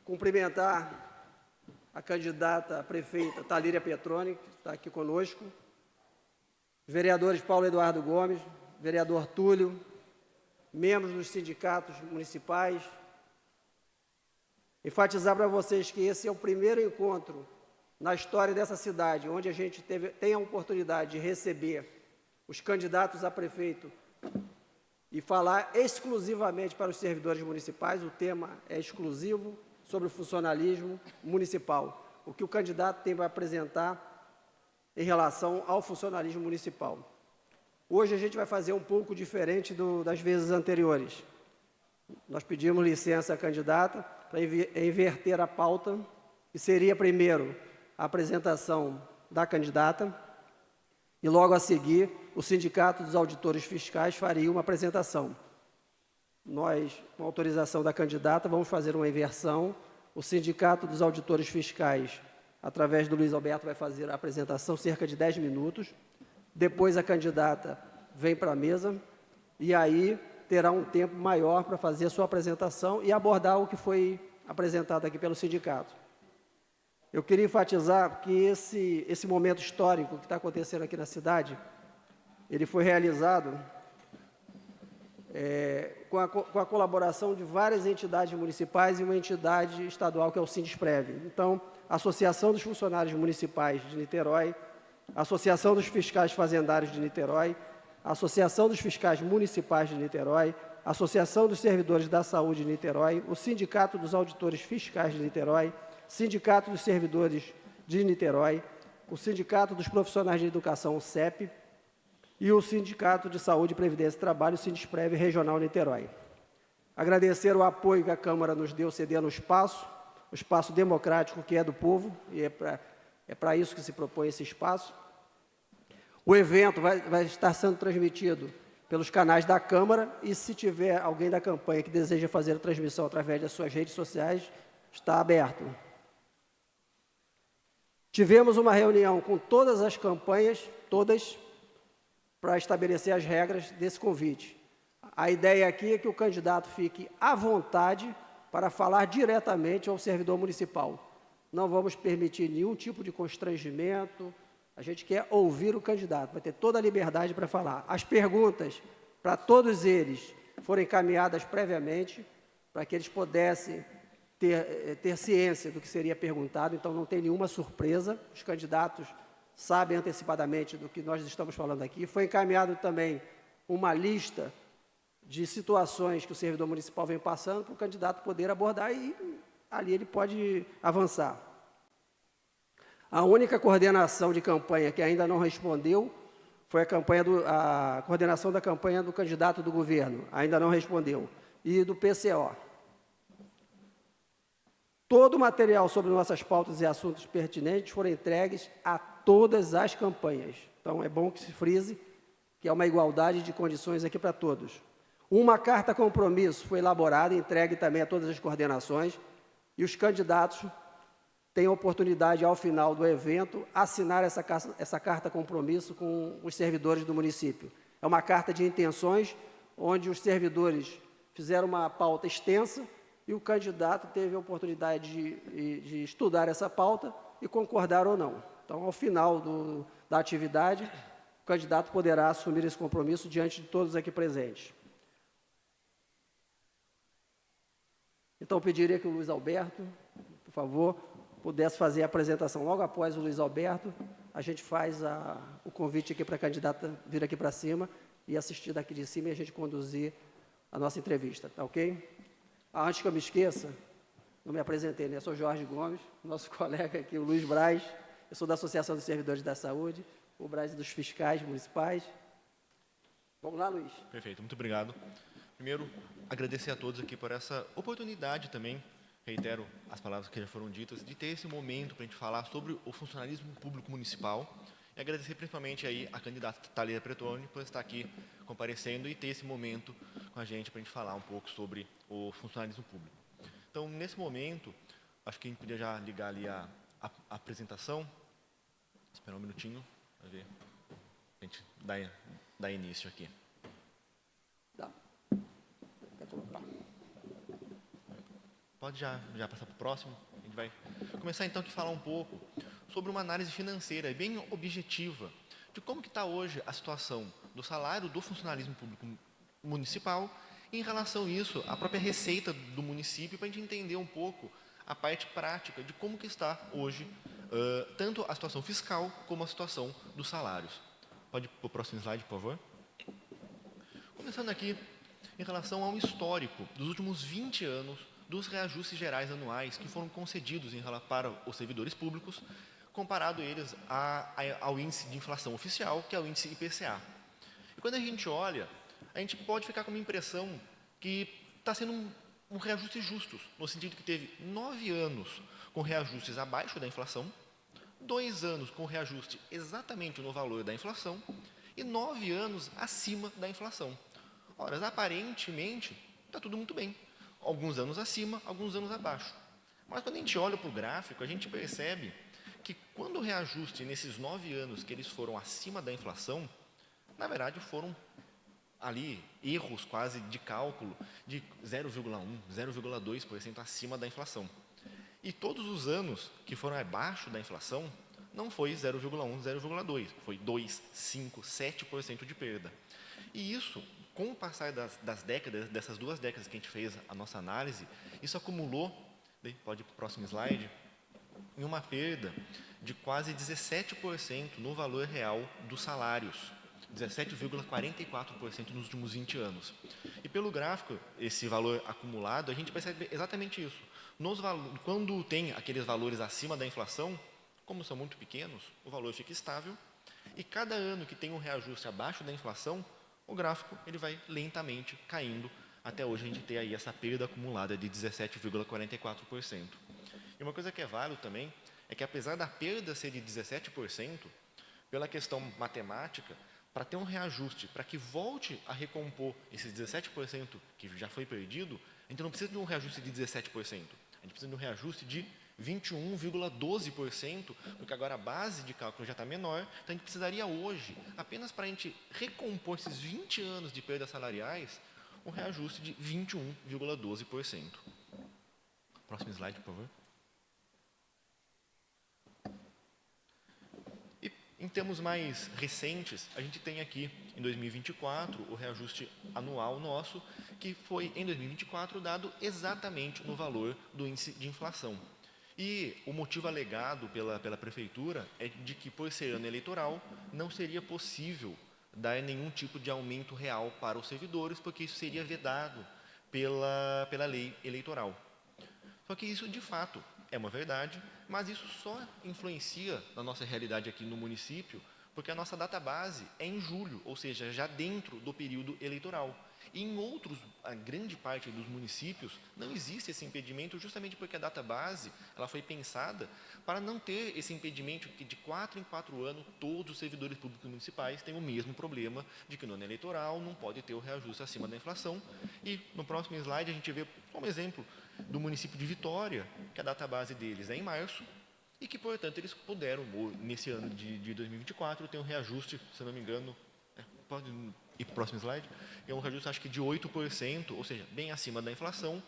cumprimentar a candidata a prefeita Thalíria Petroni, que está aqui conosco, os vereadores Paulo Eduardo Gomes, vereador Túlio, membros dos sindicatos municipais. Enfatizar para vocês que esse é o primeiro encontro na história dessa cidade, onde a gente tem a oportunidade de receber os candidatos a prefeito e falar exclusivamente para os servidores municipais. O tema é exclusivo sobre o funcionalismo municipal, o que o candidato tem para apresentar em relação ao funcionalismo municipal. Hoje a gente vai fazer um pouco diferente das vezes anteriores. Nós pedimos licença à candidata para inverter a pauta, que seria primeiro a apresentação da candidata e logo a seguir o Sindicato dos Auditores Fiscais faria uma apresentação. Nós, com autorização da candidata, vamos fazer uma inversão. O Sindicato dos Auditores Fiscais, através do Luiz Alberto, vai fazer a apresentação, cerca de 10 minutos. Depois a candidata vem para a mesa e aí terá um tempo maior para fazer a sua apresentação e abordar o que foi apresentado aqui pelo sindicato. Eu queria enfatizar que esse momento histórico que está acontecendo aqui na cidade, ele foi realizado com a colaboração de várias entidades municipais e uma entidade estadual, que é o Sindesprev. Então, a Associação dos Funcionários Municipais de Niterói, a Associação dos Fiscais Fazendários de Niterói, a Associação dos Fiscais Municipais de Niterói, a Associação dos Servidores da Saúde de Niterói, o Sindicato dos Auditores Fiscais de Niterói, Sindicato dos Servidores de Niterói, o Sindicato dos Profissionais de Educação, o CEP, e o Sindicato de Saúde, Previdência e Trabalho, o Sindesprev Regional Niterói. Agradecer o apoio que a Câmara nos deu, cedendo o espaço democrático que é do povo, e é para isso que se propõe esse espaço. O evento vai estar sendo transmitido pelos canais da Câmara e, se tiver alguém da campanha que deseja fazer a transmissão através das suas redes sociais, está aberto. Tivemos uma reunião com todas as campanhas, para estabelecer as regras desse convite. A ideia aqui é que o candidato fique à vontade para falar diretamente ao servidor municipal. Não vamos permitir nenhum tipo de constrangimento. A gente quer ouvir o candidato, vai ter toda a liberdade para falar. As perguntas, para todos eles, foram encaminhadas previamente, para que eles pudessem ter ciência do que seria perguntado, então não tem nenhuma surpresa. Os candidatos sabem antecipadamente do que nós estamos falando aqui. Foi encaminhado também uma lista de situações que o servidor municipal vem passando para o candidato poder abordar e ali ele pode avançar. A única coordenação de campanha que ainda não respondeu foi a coordenação da campanha do candidato do governo, ainda não respondeu, e do PCO. Todo o material sobre nossas pautas e assuntos pertinentes foram entregues a todas as campanhas. Então, é bom que se frise que há uma igualdade de condições aqui para todos. Uma carta compromisso foi elaborada e entregue também a todas as coordenações, e os candidatos têm a oportunidade, ao final do evento, assinar essa carta compromisso com os servidores do município. É uma carta de intenções, onde os servidores fizeram uma pauta extensa e o candidato teve a oportunidade de estudar essa pauta e concordar ou não. Então, ao final da atividade, o candidato poderá assumir esse compromisso diante de todos aqui presentes. Então, eu pediria que o Luiz Alberto, por favor, pudesse fazer a apresentação. Logo após o Luiz Alberto, a gente faz o convite aqui para a candidata vir aqui para cima e assistir daqui de cima e a gente conduzir a nossa entrevista, tá ok? Antes que eu me esqueça, não me apresentei, né? Eu sou Jorge Gomes, nosso colega aqui, o Luiz Braz, eu sou da Associação dos Servidores da Saúde, o Braz dos Fiscais Municipais. Vamos lá, Luiz. Perfeito, muito obrigado. Primeiro, agradecer a todos aqui por essa oportunidade também, reitero as palavras que já foram ditas, de ter esse momento para a gente falar sobre o funcionalismo público municipal e agradecer principalmente aí a candidata Thalíria Petroni por estar aqui comparecendo e ter esse momento com a gente para a gente falar um pouco sobre o funcionalismo público. Então, nesse momento, acho que a gente podia já ligar ali a apresentação. Esperar um minutinho para ver. A gente dá início aqui. Dá. Quer colocar? Pode já passar para o próximo. A gente vai começar então aqui a falar um pouco sobre uma análise financeira bem objetiva de como que está hoje a situação do salário do funcionalismo público municipal e, em relação a isso, a própria receita do município, para a gente entender um pouco a parte prática de como que está hoje tanto a situação fiscal como a situação dos salários. Pode ir para o próximo slide, por favor. Começando aqui, em relação ao histórico dos últimos 20 anos dos reajustes gerais anuais que foram concedidos para os servidores públicos, comparado eles ao índice de inflação oficial, que é o índice IPCA. E quando a gente olha, a gente pode ficar com uma impressão que está sendo um reajuste justo, no sentido que teve 9 anos com reajustes abaixo da inflação, 2 anos com reajuste exatamente no valor da inflação e 9 anos acima da inflação. Ora, aparentemente, está tudo muito bem. Alguns anos acima, alguns anos abaixo. Mas quando a gente olha para o gráfico, a gente percebe que quando o reajuste nesses 9 anos que eles foram acima da inflação, na verdade foram ali erros quase de cálculo de 0,1, 0,2% acima da inflação. E todos os anos que foram abaixo da inflação, não foi 0,1, 0,2, foi 2, 5, 7% de perda. E isso, com o passar das décadas, dessas 2 décadas que a gente fez a nossa análise, isso acumulou, pode ir para o próximo slide, em uma perda de quase 17% no valor real dos salários, 17,44% nos últimos 20 anos. E pelo gráfico, esse valor acumulado, a gente percebe exatamente isso. Quando tem aqueles valores acima da inflação, como são muito pequenos, o valor fica estável, e cada ano que tem um reajuste abaixo da inflação, o gráfico ele vai lentamente caindo, até hoje a gente ter aí essa perda acumulada de 17,44%. E uma coisa que é válido também, é que apesar da perda ser de 17%, pela questão matemática, para ter um reajuste, para que volte a recompor esses 17% que já foi perdido, a gente não precisa de um reajuste de 17%, a gente precisa de um reajuste de 21,12%, porque agora a base de cálculo já está menor, então a gente precisaria hoje, apenas para a gente recompor esses 20 anos de perdas salariais, um reajuste de 21,12%. Próximo slide, por favor. E em termos mais recentes, a gente tem aqui, em 2024, o reajuste anual nosso, que foi, em 2024, dado exatamente no valor do índice de inflação. E o motivo alegado pela prefeitura é de que, por ser ano eleitoral, não seria possível dar nenhum tipo de aumento real para os servidores, porque isso seria vedado pela lei eleitoral. Só que isso, de fato, é uma verdade, mas isso só influencia na nossa realidade aqui no município, porque a nossa database é em julho, ou seja, já dentro do período eleitoral. E em outros, a grande parte dos municípios, não existe esse impedimento, justamente porque a database ela foi pensada para não ter esse impedimento que de 4 em 4 anos todos os servidores públicos municipais têm o mesmo problema de que no ano eleitoral não pode ter o reajuste acima da inflação. E no próximo slide a gente vê só um exemplo do município de Vitória, que a database deles é em março, e que, portanto, eles puderam, nesse ano de 2024, ter um reajuste, se não me engano, pode ir para o próximo slide, é um reajuste acho que de 8%, ou seja, bem acima da inflação,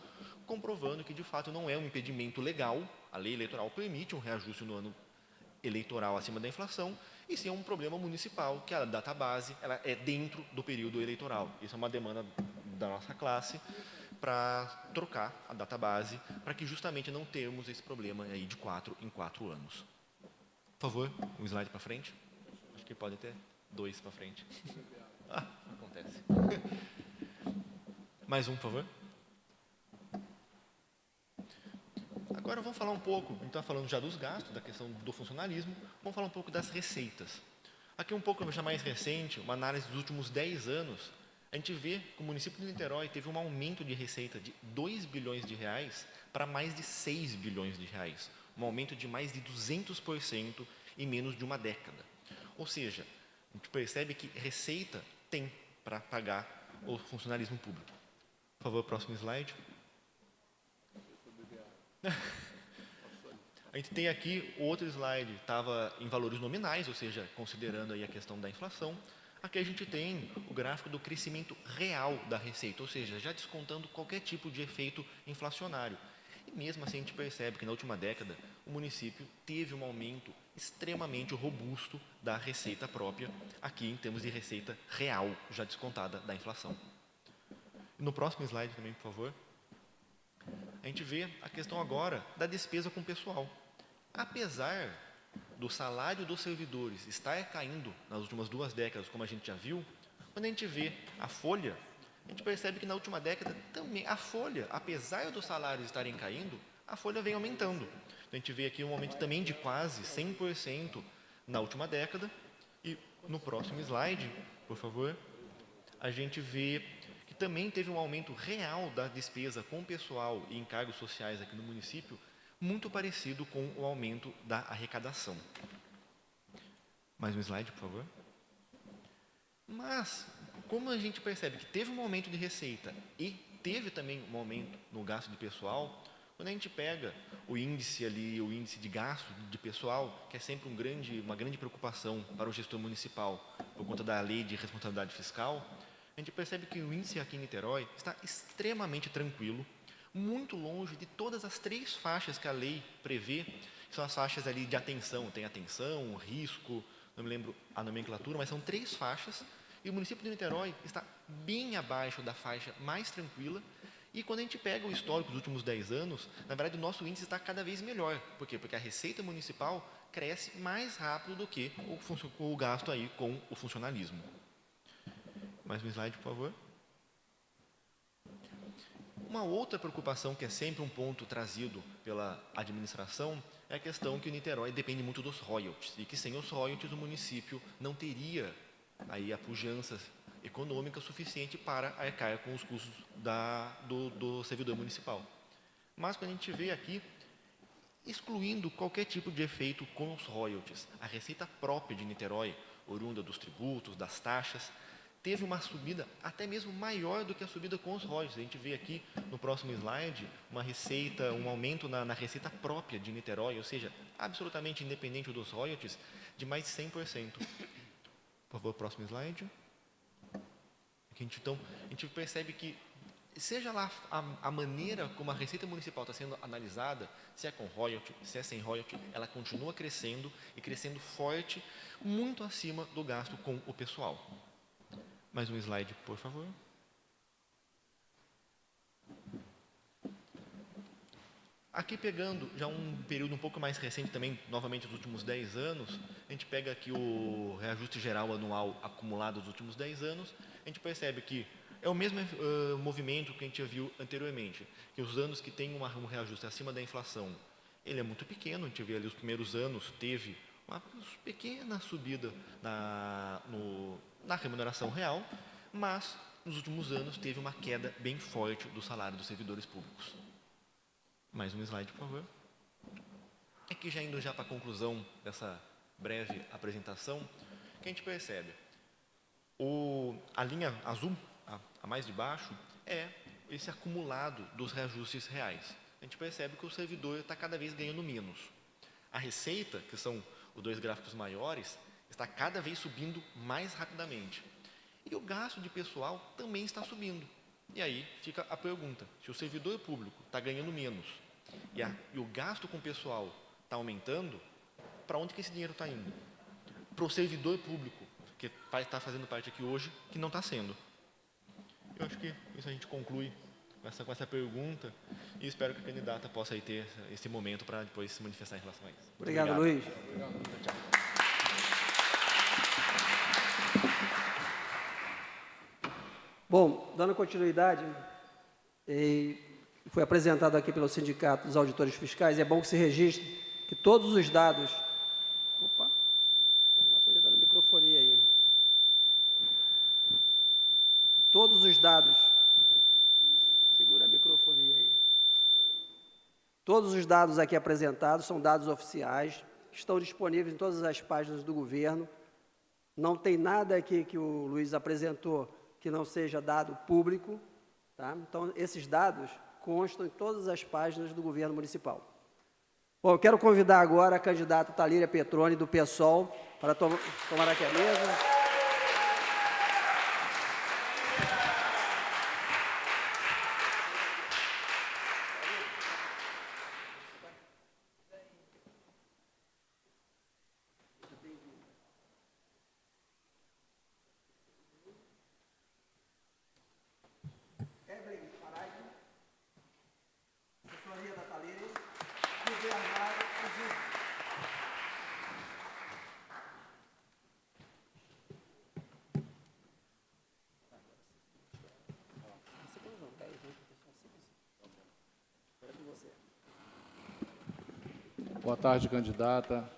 comprovando que de fato não é um impedimento legal, a lei eleitoral permite um reajuste no ano eleitoral acima da inflação, e sim é um problema municipal, que a database ela é dentro do período eleitoral. Isso é uma demanda da nossa classe para trocar a database, para que justamente não tenhamos esse problema aí de 4 em 4 anos. Por favor, um slide para frente. Acho que pode ter 2 para frente. Acontece. Mais um, por favor. Agora vamos falar um pouco, a gente está falando já dos gastos, da questão do funcionalismo, vamos falar um pouco das receitas. Aqui um pouco já mais recente, uma análise dos últimos 10 anos, a gente vê que o município de Niterói teve um aumento de receita de 2 bilhões de reais para mais de 6 bilhões de reais, um aumento de mais de 200% em menos de uma década. Ou seja, a gente percebe que receita tem para pagar o funcionalismo público. Por favor, próximo slide. A gente tem aqui o outro slide, estava em valores nominais, ou seja, considerando aí a questão da inflação. Aqui a gente tem o gráfico do crescimento real da receita, ou seja, já descontando qualquer tipo de efeito inflacionário. E mesmo assim a gente percebe que na última década o município teve um aumento extremamente robusto da receita própria, aqui em termos de receita real, já descontada da inflação. No próximo slide também, por favor. A gente vê a questão agora da despesa com o pessoal. Apesar do salário dos servidores estar caindo nas últimas 2 décadas, como a gente já viu, quando a gente vê a folha, a gente percebe que na última década também a folha, apesar dos salários estarem caindo, a folha vem aumentando. Então, a gente vê aqui um aumento também de quase 100% na última década. E no próximo slide, por favor, a gente vê que também teve um aumento real da despesa com o pessoal e encargos sociais aqui no município, muito parecido com o aumento da arrecadação. Mais um slide, por favor. Mas, como a gente percebe que teve um aumento de receita e teve também um aumento no gasto de pessoal, quando a gente pega o índice ali, o índice de gasto de pessoal, que é sempre uma grande preocupação para o gestor municipal, por conta da lei de responsabilidade fiscal, a gente percebe que o índice aqui em Niterói está extremamente tranquilo, muito longe de todas as 3 faixas que a lei prevê, que são as faixas ali de atenção, tem atenção, risco, não me lembro a nomenclatura, mas são 3 faixas, e o município de Niterói está bem abaixo da faixa mais tranquila, e quando a gente pega o histórico dos últimos 10 anos, na verdade o nosso índice está cada vez melhor. Por quê? Porque a receita municipal cresce mais rápido do que o gasto aí com o funcionalismo. Mais um slide, por favor. Uma outra preocupação que é sempre um ponto trazido pela administração é a questão que o Niterói depende muito dos royalties, e que sem os royalties o município não teria aí a pujança econômica suficiente para arcar com os custos do servidor municipal. Mas quando a gente vê aqui, excluindo qualquer tipo de efeito com os royalties, a receita própria de Niterói, oriunda dos tributos, das taxas, teve uma subida até mesmo maior do que a subida com os royalties. A gente vê aqui no próximo slide um aumento na receita própria de Niterói, ou seja, absolutamente independente dos royalties, de mais de 100%. Por favor, próximo slide. Então, a gente percebe que, seja lá a maneira como a receita municipal está sendo analisada, se é com royalty, se é sem royalty, ela continua crescendo e crescendo forte, muito acima do gasto com o pessoal. Mais um slide, por favor. Aqui pegando já um período um pouco mais recente também, novamente os últimos 10 anos, a gente pega aqui o reajuste geral anual acumulado dos últimos 10 anos, a gente percebe que é o mesmo movimento que a gente já viu anteriormente, que os anos que tem um reajuste acima da inflação, ele é muito pequeno, a gente vê ali os primeiros anos teve uma pequena subida na remuneração real, mas nos últimos anos teve uma queda bem forte do salário dos servidores públicos. Mais um slide, por favor. Aqui já indo para a conclusão dessa breve apresentação, que a gente percebe, a linha azul, a mais de baixo, é esse acumulado dos reajustes reais. A gente percebe que o servidor está cada vez ganhando menos. A receita, que são os 2 gráficos maiores, está cada vez subindo mais rapidamente. E o gasto de pessoal também está subindo. E aí fica a pergunta, se o servidor público está ganhando menos e o gasto com o pessoal está aumentando, para onde que esse dinheiro está indo? Para o servidor público, que está fazendo parte aqui hoje, que não está sendo. Eu acho que isso a gente conclui com essa pergunta e espero que a candidata possa aí ter esse momento para depois se manifestar em relação a isso. Obrigado, Luiz. Tchau. Bom, dando continuidade, foi apresentado aqui pelo Sindicato dos Auditores Fiscais, e é bom que se registre que todos os dados... Opa, alguma coisa dando microfonia aí. Todos os dados... Segura a microfonia aí. Todos os dados aqui apresentados são dados oficiais, que estão disponíveis em todas as páginas do governo. Não tem nada aqui que o Luiz apresentou que não seja dado público, tá? Então, esses dados constam em todas as páginas do governo municipal. Bom, eu quero convidar agora a candidata Thalíria Petroni, do PSOL, para tomar aqui a mesa. Boa tarde, candidata.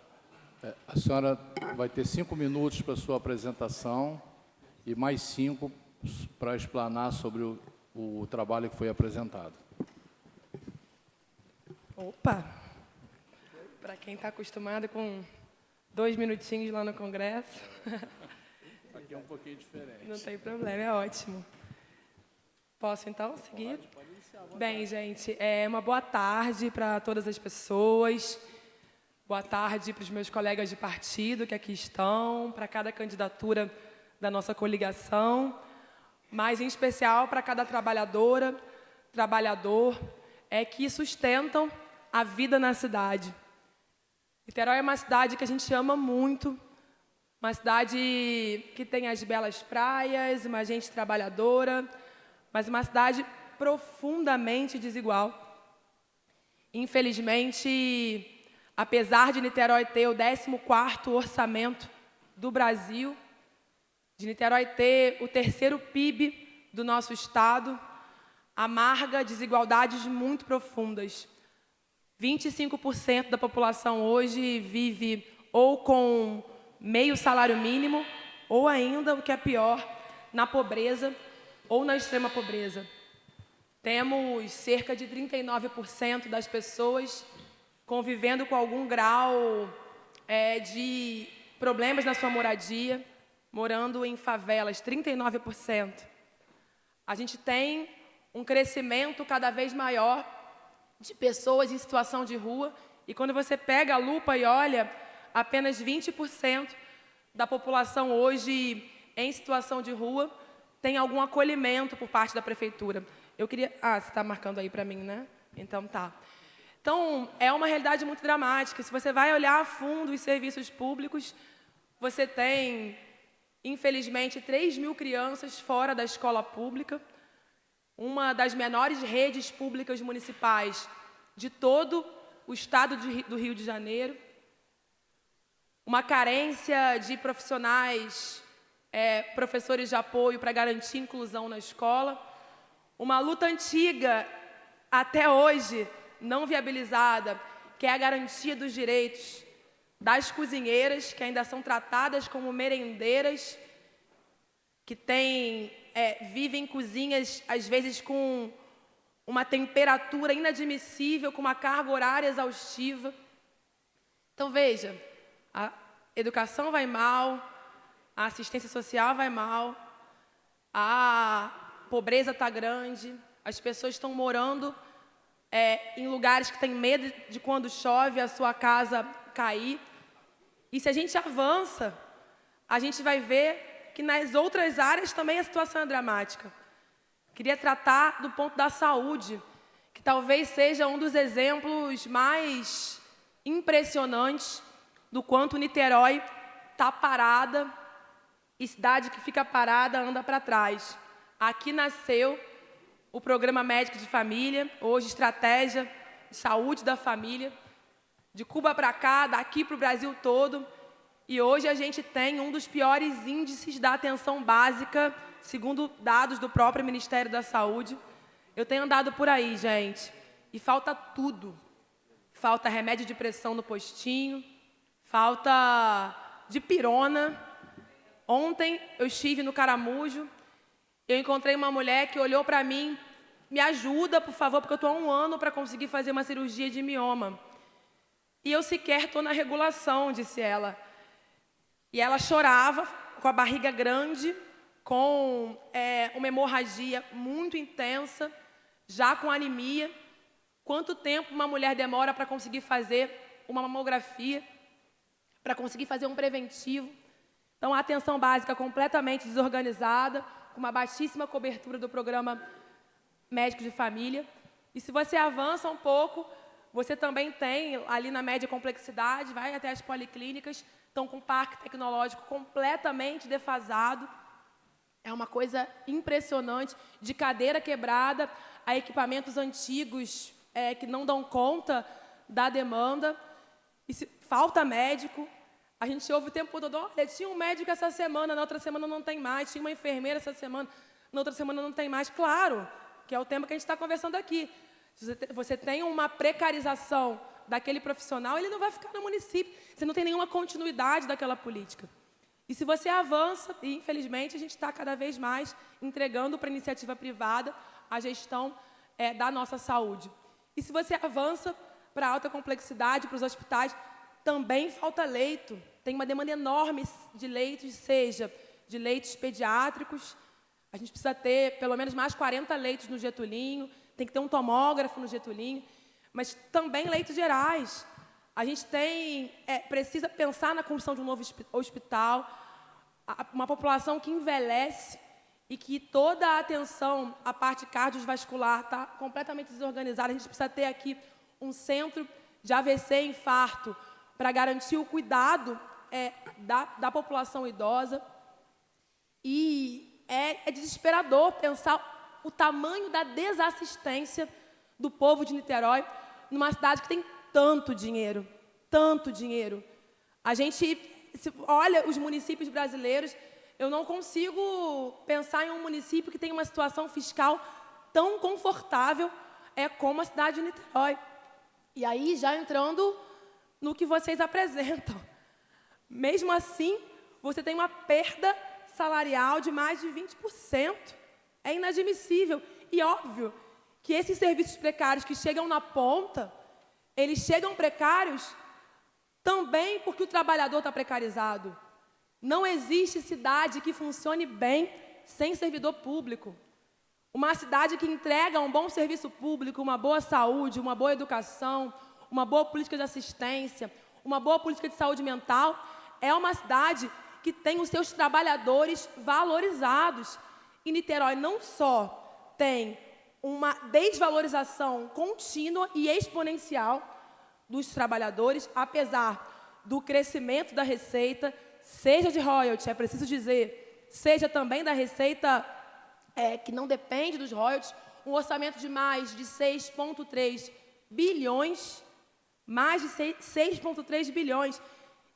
A senhora vai ter 5 minutos para a sua apresentação e mais 5 para explanar sobre o trabalho que foi apresentado. Opa! Para quem está acostumado com 2 minutinhos lá no Congresso. Aqui é um pouquinho diferente. Não tem problema, é ótimo. Posso, então, seguir? Pode iniciar. Bem, gente, uma boa tarde para todas as pessoas. Boa tarde para os meus colegas de partido que aqui estão, para cada candidatura da nossa coligação, mas em especial para cada trabalhadora, trabalhador, que sustentam a vida na cidade. Niterói é uma cidade que a gente ama muito, uma cidade que tem as belas praias, uma gente trabalhadora, mas uma cidade profundamente desigual. Infelizmente, apesar de Niterói ter o 14º orçamento do Brasil, de Niterói ter o 3º PIB do nosso estado, amarga desigualdades muito profundas. 25% da população hoje vive ou com meio salário mínimo, ou ainda, o que é pior, na pobreza ou na extrema pobreza. Temos cerca de 39% das pessoas convivendo com algum grau de problemas na sua moradia, morando em favelas, 39%. A gente tem um crescimento cada vez maior de pessoas em situação de rua, e quando você pega a lupa e olha, apenas 20% da população hoje em situação de rua tem algum acolhimento por parte da prefeitura. Eu queria... Ah, você está marcando aí para mim, né? Então, tá. Então, é uma realidade muito dramática. Se você vai olhar a fundo os serviços públicos, você tem, infelizmente, 3.000 crianças fora da escola pública, uma das menores redes públicas municipais de todo o estado do Rio de Janeiro, uma carência de profissionais, professores de apoio para garantir inclusão na escola, uma luta antiga, até hoje, não viabilizada, que é a garantia dos direitos das cozinheiras, que ainda são tratadas como merendeiras, que vivem em cozinhas, às vezes, com uma temperatura inadmissível, com uma carga horária exaustiva. Então, veja, a educação vai mal, a assistência social vai mal, a pobreza está grande, as pessoas estão morando em lugares que têm medo de, quando chove, a sua casa cair. E se a gente avança, a gente vai ver que nas outras áreas também a situação é dramática. Queria tratar do ponto da saúde, que talvez seja um dos exemplos mais impressionantes do quanto Niterói está parada, e cidade que fica parada anda para trás. Aqui nasceu o Programa Médico de Família, hoje Estratégia de Saúde da Família, de Cuba para cá, daqui para o Brasil todo, e hoje a gente tem um dos piores índices da atenção básica, segundo dados do próprio Ministério da Saúde. Eu tenho andado por aí, gente, e falta tudo. Falta remédio de pressão no postinho, falta de pirona. Ontem eu estive no Caramujo, eu encontrei uma mulher que olhou para mim, me ajuda, por favor, porque eu estou há 1 ano para conseguir fazer uma cirurgia de mioma. E eu sequer estou na regulação, disse ela. E ela chorava, com a barriga grande, com uma hemorragia muito intensa, já com anemia. Quanto tempo uma mulher demora para conseguir fazer uma mamografia, para conseguir fazer um preventivo? Então, a atenção básica completamente desorganizada, com uma baixíssima cobertura do programa médico de família. E se você avança um pouco, você também tem, ali na média complexidade, vai até as policlínicas, estão com um parque tecnológico completamente defasado. É uma coisa impressionante, de cadeira quebrada a equipamentos antigos que não dão conta da demanda. E falta médico. A gente ouve o tempo todo, olha, tinha um médico essa semana, na outra semana não tem mais, tinha uma enfermeira essa semana, na outra semana não tem mais. Claro, que é o tema que a gente está conversando aqui. Você tem uma precarização daquele profissional, ele não vai ficar no município. Você não tem nenhuma continuidade daquela política. E se você avança, e infelizmente a gente está cada vez mais entregando para a iniciativa privada a gestão da nossa saúde. E se você avança para a alta complexidade, para os hospitais, também falta leito. Tem uma demanda enorme de leitos, seja de leitos pediátricos. A gente precisa ter pelo menos mais 40 leitos no Getulinho, tem que ter um tomógrafo no Getulinho, mas também leitos gerais. A gente precisa pensar na construção de um novo hospital, uma população que envelhece e que toda a atenção à parte cardiovascular está completamente desorganizada. A gente precisa ter aqui um centro de AVC e infarto para garantir o cuidado da população idosa. E é desesperador pensar o tamanho da desassistência do povo de Niterói numa cidade que tem tanto dinheiro, tanto dinheiro. A gente olha os municípios brasileiros, eu não consigo pensar em um município que tem uma situação fiscal tão confortável como a cidade de Niterói. E aí, já entrando no que vocês apresentam. Mesmo assim, você tem uma perda salarial de mais de 20%. É inadmissível. E óbvio que esses serviços precários que chegam na ponta, eles chegam precários também porque o trabalhador está precarizado. Não existe cidade que funcione bem sem servidor público. Uma cidade que entrega um bom serviço público, uma boa saúde, uma boa educação, uma boa política de assistência, uma boa política de saúde mental, é uma cidade que tem os seus trabalhadores valorizados. E Niterói não só tem uma desvalorização contínua e exponencial dos trabalhadores, apesar do crescimento da receita, seja de royalties, é preciso dizer, seja também da receita que não depende dos royalties, um orçamento de mais de 6,3 bilhões, mais de 6,3 bilhões,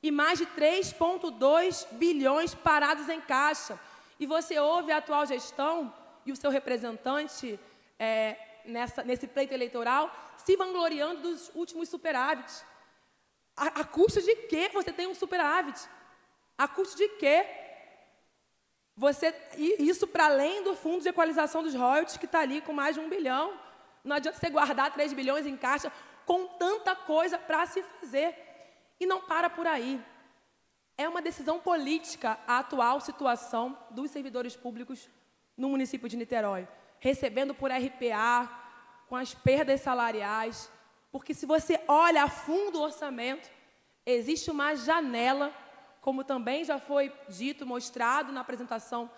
e mais de 3,2 bilhões parados em caixa. E você ouve a atual gestão e o seu representante nesse pleito eleitoral se vangloriando dos últimos superávites. A custo de quê você tem um superávit? A custo de quê? Isso para além do fundo de equalização dos royalties, que está ali com mais de 1 bilhão. Não adianta você guardar 3 bilhões em caixa com tanta coisa para se fazer. E não para por aí. É uma decisão política a atual situação dos servidores públicos no município de Niterói, recebendo por RPA, com as perdas salariais, porque se você olha a fundo o orçamento, existe uma janela, como também já foi dito, mostrado na apresentação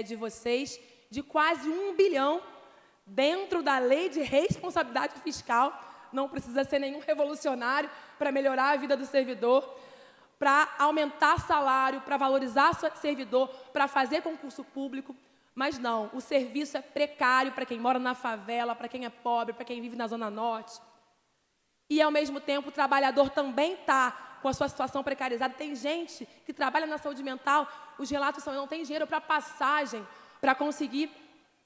de vocês, de quase 1 bilhão dentro da lei de responsabilidade fiscal. Não precisa ser nenhum revolucionário para melhorar a vida do servidor, para aumentar salário, para valorizar o servidor, para fazer concurso público. Mas não, o serviço é precário para quem mora na favela, para quem é pobre, para quem vive na Zona Norte. E, ao mesmo tempo, o trabalhador também está com a sua situação precarizada. Tem gente que trabalha na saúde mental, os relatos são: eu não tenho dinheiro para passagem, para conseguir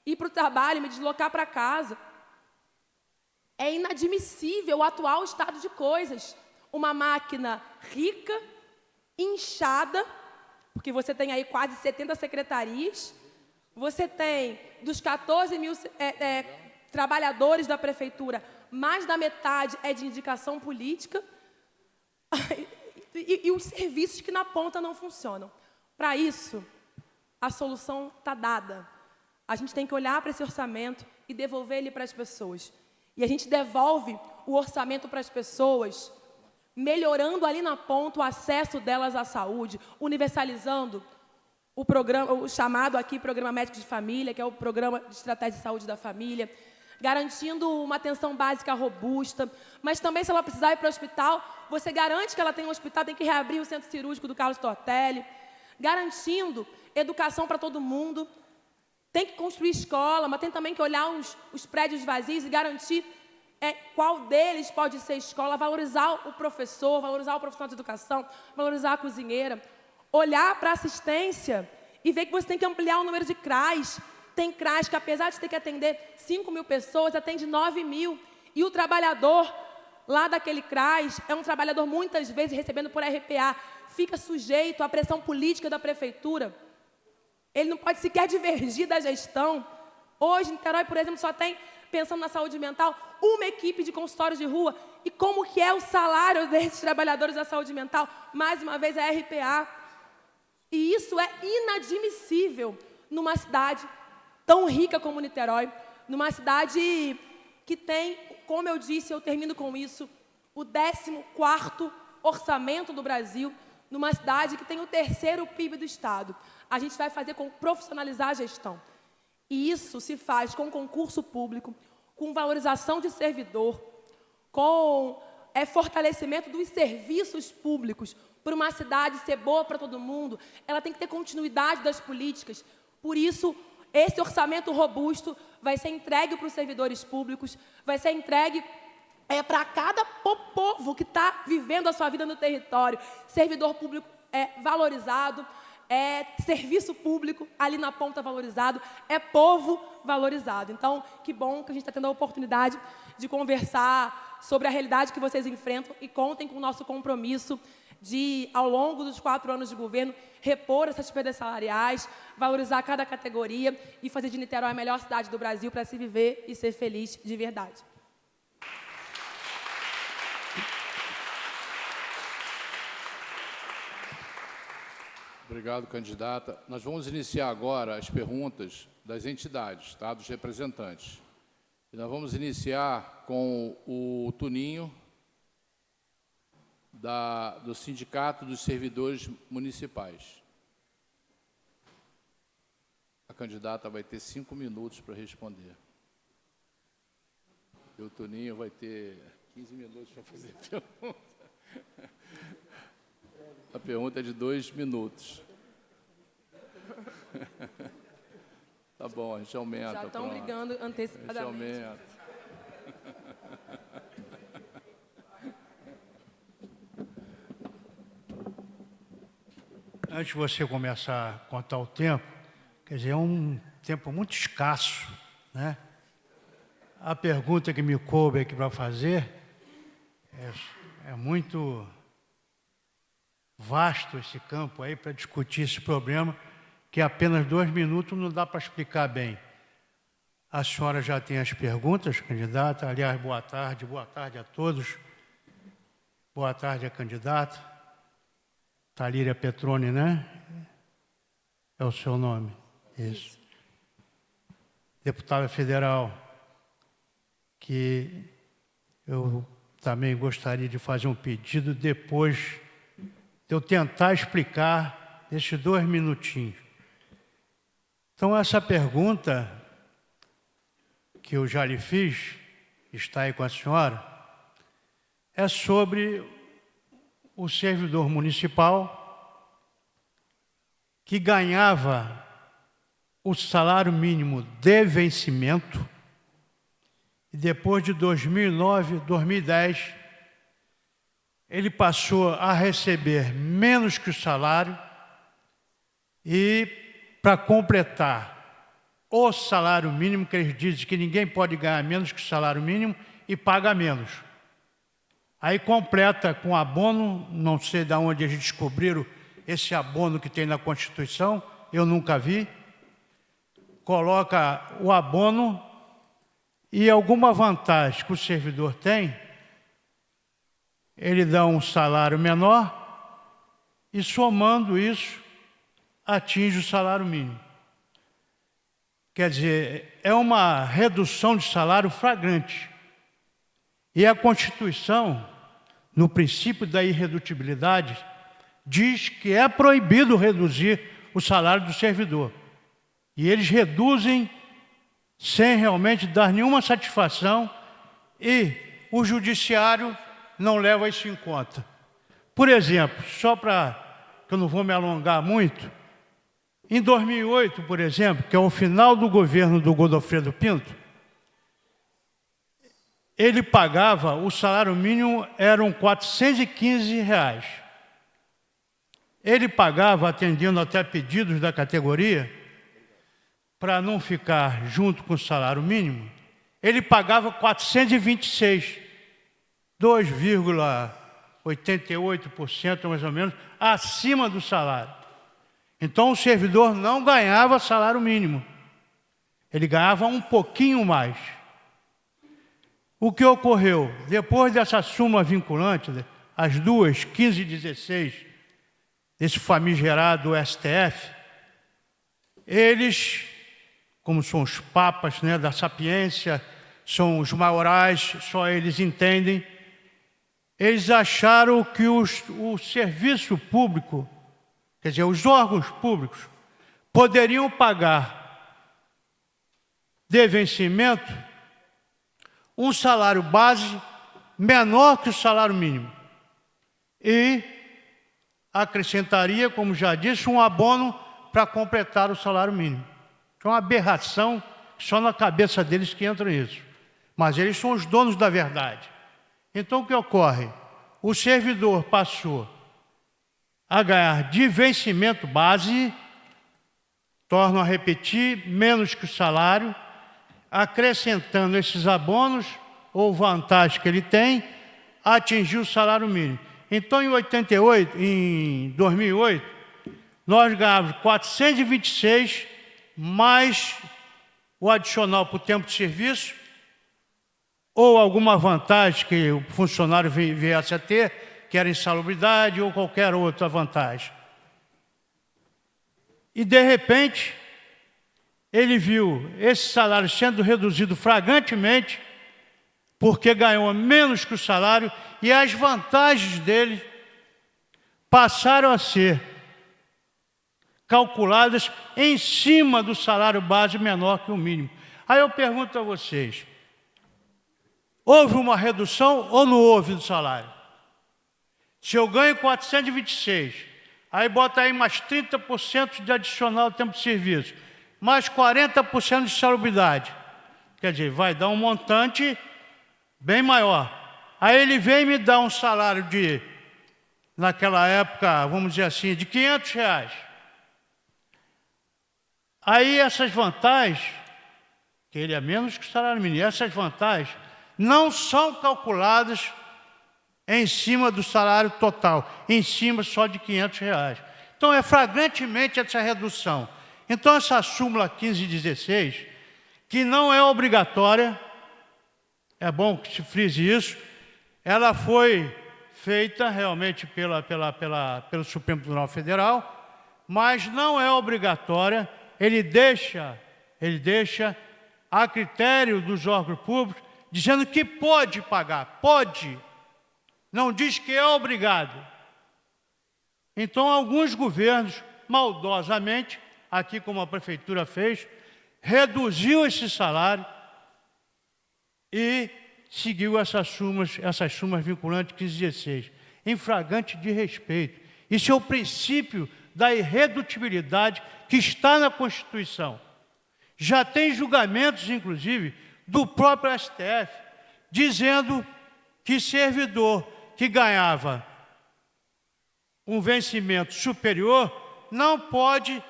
ir para o trabalho, me deslocar para casa. É inadmissível o atual estado de coisas. Uma máquina rica, inchada, porque você tem aí quase 70 secretarias, você tem dos 14 mil trabalhadores da prefeitura, mais da metade é de indicação política, e os serviços que na ponta não funcionam. Para isso, a solução está dada. A gente tem que olhar para esse orçamento e devolver ele para as pessoas. E a gente devolve o orçamento para as pessoas, melhorando ali na ponta o acesso delas à saúde, universalizando o programa, o chamado aqui Programa Médico de Família, que é o Programa de Estratégia de Saúde da Família, garantindo uma atenção básica robusta, mas também, se ela precisar ir para o hospital, você garante que ela tem um hospital, tem que reabrir o centro cirúrgico do Carlos Tortelli, garantindo educação para todo mundo. Tem que construir escola, mas tem também que olhar os prédios vazios e garantir qual deles pode ser escola, valorizar o professor, valorizar o profissional de educação, valorizar a cozinheira, olhar para a assistência e ver que você tem que ampliar o número de CRAs. Tem CRAs que, apesar de ter que atender 5 mil pessoas, atende 9 mil. E o trabalhador lá daquele CRAS é um trabalhador muitas vezes recebendo por RPA, fica sujeito à pressão política da prefeitura. Ele não pode sequer divergir da gestão. Hoje, em Niterói, por exemplo, só tem, pensando na saúde mental, uma equipe de consultórios de rua. E como que é o salário desses trabalhadores da saúde mental? Mais uma vez, é RPA. E isso é inadmissível numa cidade tão rica como Niterói, numa cidade que tem, como eu disse, eu termino com isso, o 14º orçamento do Brasil, numa cidade que tem o 3º PIB do Estado. A gente vai fazer com profissionalizar a gestão. E isso se faz com concurso público, com valorização de servidor, com fortalecimento dos serviços públicos. Para uma cidade ser boa para todo mundo, ela tem que ter continuidade das políticas. Por isso, esse orçamento robusto vai ser entregue para os servidores públicos, vai ser entregue para cada povo que está vivendo a sua vida no território. Servidor público valorizado, serviço público ali na ponta valorizado, povo valorizado. Então, que bom que a gente está tendo a oportunidade de conversar sobre a realidade que vocês enfrentam e contem com o nosso compromisso de, ao longo dos 4 anos de governo, repor essas perdas salariais, valorizar cada categoria e fazer de Niterói a melhor cidade do Brasil para se viver e ser feliz de verdade. Obrigado, candidata. Nós vamos iniciar agora as perguntas das entidades, tá? Dos representantes. E nós vamos iniciar com o Tuninho, do Sindicato dos Servidores Municipais. A candidata vai ter 5 minutos para responder. E o Tuninho vai ter 15 minutos para fazer a pergunta. A pergunta é de 2 minutos. Tá bom, a gente aumenta. Já estão brigando antecipadamente. A gente aumenta. Antes de você começar a contar o tempo, quer dizer, é um tempo muito escasso, né? A pergunta que me coube aqui para fazer é muito vasto esse campo aí para discutir esse problema, que apenas 2 minutos não dá para explicar bem. A senhora já tem as perguntas, candidata. Aliás, boa tarde a todos. Boa tarde, a candidata. Talíria Petroni, né? É o seu nome. Isso. Deputada federal, que eu também gostaria de fazer um pedido depois de eu tentar explicar nesses 2 minutinhos. Então, essa pergunta que eu já lhe fiz, está aí com a senhora, é sobre o servidor municipal que ganhava o salário mínimo de vencimento e depois de 2009, 2010, ele passou a receber menos que o salário e, para completar o salário mínimo, que eles dizem que ninguém pode ganhar menos que o salário mínimo e paga menos. Aí completa com abono, não sei de onde eles descobriram esse abono que tem na Constituição, eu nunca vi. Coloca o abono e alguma vantagem que o servidor tem, ele dá um salário menor e, somando isso, atinge o salário mínimo. Quer dizer, é uma redução de salário flagrante. E a Constituição, no princípio da irredutibilidade, diz que é proibido reduzir o salário do servidor. E eles reduzem sem realmente dar nenhuma satisfação e o judiciário não leva isso em conta. Por exemplo, só para que eu não vou me alongar muito, em 2008, por exemplo, que é o final do governo do Godofredo Pinto, ele pagava, o salário mínimo eram R$ 415. Ele pagava, atendendo até pedidos da categoria, para não ficar junto com o salário mínimo, ele pagava 426. 2,88% mais ou menos acima do salário. Então o servidor não ganhava salário mínimo. Ele ganhava um pouquinho mais. O que ocorreu? Depois dessa súmula vinculante, as duas, 15 e 16, desse famigerado STF, eles, como são os papas, né, da sapiência, são os maiorais, só eles entendem, eles acharam que o serviço público, quer dizer, os órgãos públicos, poderiam pagar de vencimento um salário base menor que o salário mínimo e acrescentaria, como já disse, um abono para completar o salário mínimo. É uma aberração, só na cabeça deles que entra isso. Mas eles são os donos da verdade. Então o que ocorre? O servidor passou a ganhar de vencimento base, torno a repetir, menos que o salário, acrescentando esses abonos ou vantagens que ele tem, atingiu o salário mínimo. Então, em 2008, nós ganhávamos 426 mais o adicional por tempo de serviço ou alguma vantagem que o funcionário viesse a ter, que era insalubridade ou qualquer outra vantagem. E, de repente, ele viu esse salário sendo reduzido flagrantemente, porque ganhou menos que o salário, e as vantagens dele passaram a ser calculadas em cima do salário base menor que o mínimo. Aí eu pergunto a vocês, houve uma redução ou não houve do salário? Se eu ganho 426, aí bota aí mais 30% de adicional de tempo de serviço, mais 40% de salubridade. Quer dizer, vai dar um montante bem maior. Aí ele vem e me dá um salário de, naquela época, vamos dizer assim, de R$500. Aí essas vantagens, que ele é menos que o salário mínimo, essas vantagens não são calculadas em cima do salário total, em cima só de R$500. Então é flagrantemente essa redução. Então essa súmula 15 e 16, que não é obrigatória, é bom que se frise isso, ela foi feita realmente pelo Supremo Tribunal Federal, mas não é obrigatória, ele deixa a critério dos órgãos públicos, dizendo que pode pagar, pode, não diz que é obrigado. Então alguns governos, maldosamente, aqui como a Prefeitura fez, reduziu esse salário e seguiu essas sumas vinculantes 15 e 16, em flagrante de respeito. Isso é o princípio da irredutibilidade que está na Constituição. Já tem julgamentos, inclusive, do próprio STF, dizendo que servidor que ganhava um vencimento superior não pode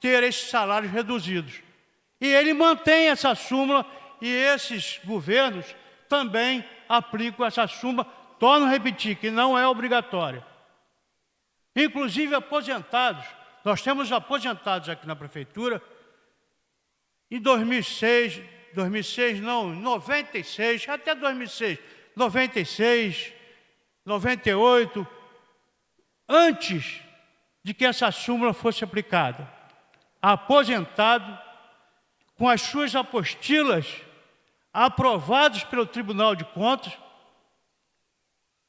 ter esses salários reduzidos. E ele mantém essa súmula e esses governos também aplicam essa súmula, torno a repetir, que não é obrigatória. Inclusive aposentados, nós temos aposentados aqui na Prefeitura, em 96, não, 96, até 2006, 96, 98, antes de que essa súmula fosse aplicada, aposentado, com as suas apostilas aprovadas pelo Tribunal de Contas,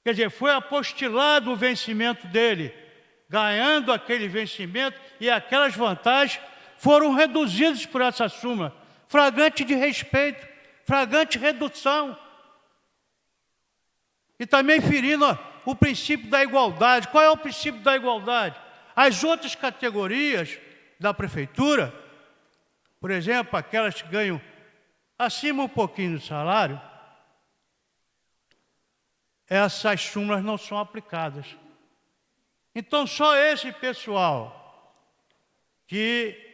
quer dizer, foi apostilado o vencimento dele, ganhando aquele vencimento e aquelas vantagens foram reduzidas por essa súmula, flagrante de respeito, flagrante redução. E também ferindo o princípio da igualdade. Qual é o princípio da igualdade? As outras categorias da Prefeitura, por exemplo, aquelas que ganham acima um pouquinho do salário, essas súmulas não são aplicadas. Então, só esse pessoal que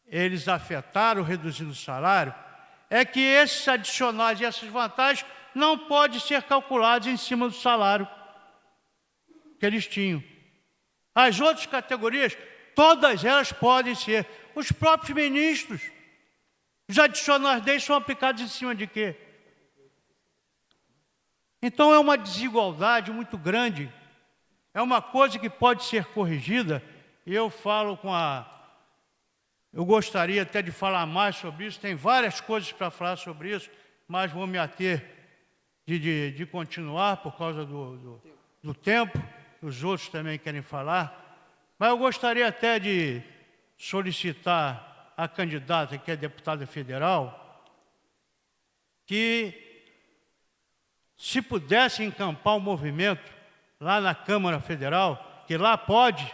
eles afetaram, reduzindo o salário, é que esses adicionais e essas vantagens não podem ser calculados em cima do salário que eles tinham. As outras categorias, todas elas podem ser. Os próprios ministros, os adicionais deles são aplicados em cima de quê? Então é uma desigualdade muito grande, é uma coisa que pode ser corrigida, e eu falo eu gostaria até de falar mais sobre isso, tem várias coisas para falar sobre isso, mas vou me ater de continuar por causa do tempo, os outros também querem falar, mas eu gostaria até de solicitar a candidata, que é deputada federal, que se pudesse encampar o movimento lá na Câmara Federal, que lá pode,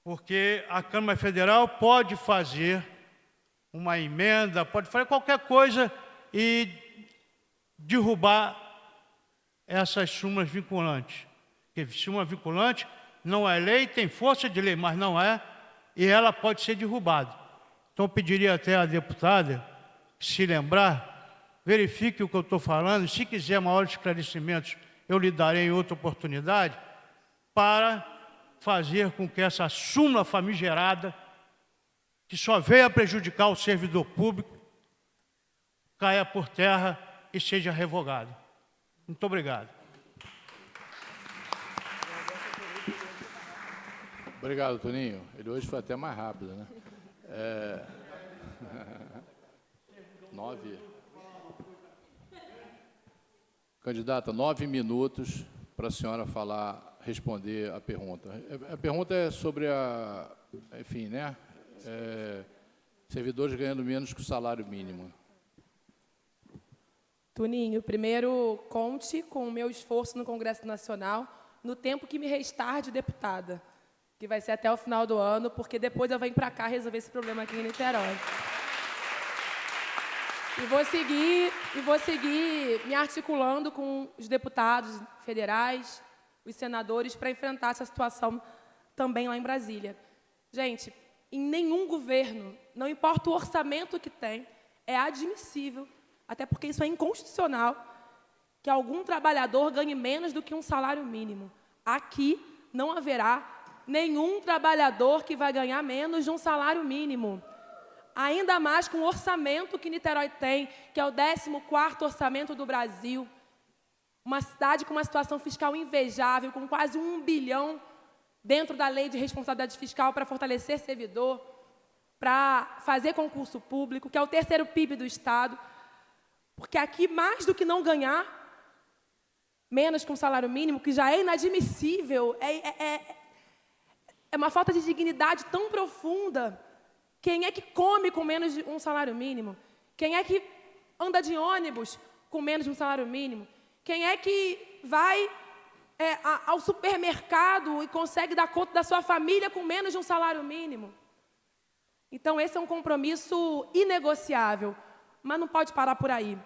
porque a Câmara Federal pode fazer uma emenda, pode fazer qualquer coisa e derrubar essas súmulas vinculantes. Porque súmula vinculante não é lei, tem força de lei, mas não é, e ela pode ser derrubada. Então, eu pediria até à deputada, se lembrar, verifique o que eu estou falando, se quiser maiores esclarecimentos, eu lhe darei em outra oportunidade, para fazer com que essa súmula famigerada, que só veio a prejudicar o servidor público, caia por terra e seja revogada. Muito obrigado. Obrigado, Toninho. Ele hoje foi até mais rápido, né? 9. Candidata, 9 minutos para a senhora responder a pergunta. A pergunta é sobre enfim, né? Servidores ganhando menos que o salário mínimo. Toninho, primeiro, conte com o meu esforço no Congresso Nacional no tempo que me restar de deputada, que vai ser até o final do ano, porque depois eu venho para cá resolver esse problema aqui em Niterói. E vou seguir me articulando com os deputados federais, os senadores, para enfrentar essa situação também lá em Brasília. Gente, em nenhum governo, não importa o orçamento que tem, é admissível, até porque isso é inconstitucional, que algum trabalhador ganhe menos do que um salário mínimo. Aqui não haverá nenhum trabalhador que vai ganhar menos de um salário mínimo. Ainda mais com o orçamento que Niterói tem, que é o 14º orçamento do Brasil. Uma cidade com uma situação fiscal invejável, com quase 1 bilhão dentro da lei de responsabilidade fiscal para fortalecer servidor, para fazer concurso público, que é o 3º PIB do Estado. Porque aqui, mais do que não ganhar menos que um salário mínimo, que já é inadmissível, é uma falta de dignidade tão profunda. Quem é que come com menos de um salário mínimo? Quem é que anda de ônibus com menos de um salário mínimo? Quem é que vai ao supermercado e consegue dar conta da sua família com menos de um salário mínimo? Então, esse é um compromisso inegociável, mas não pode parar por aí,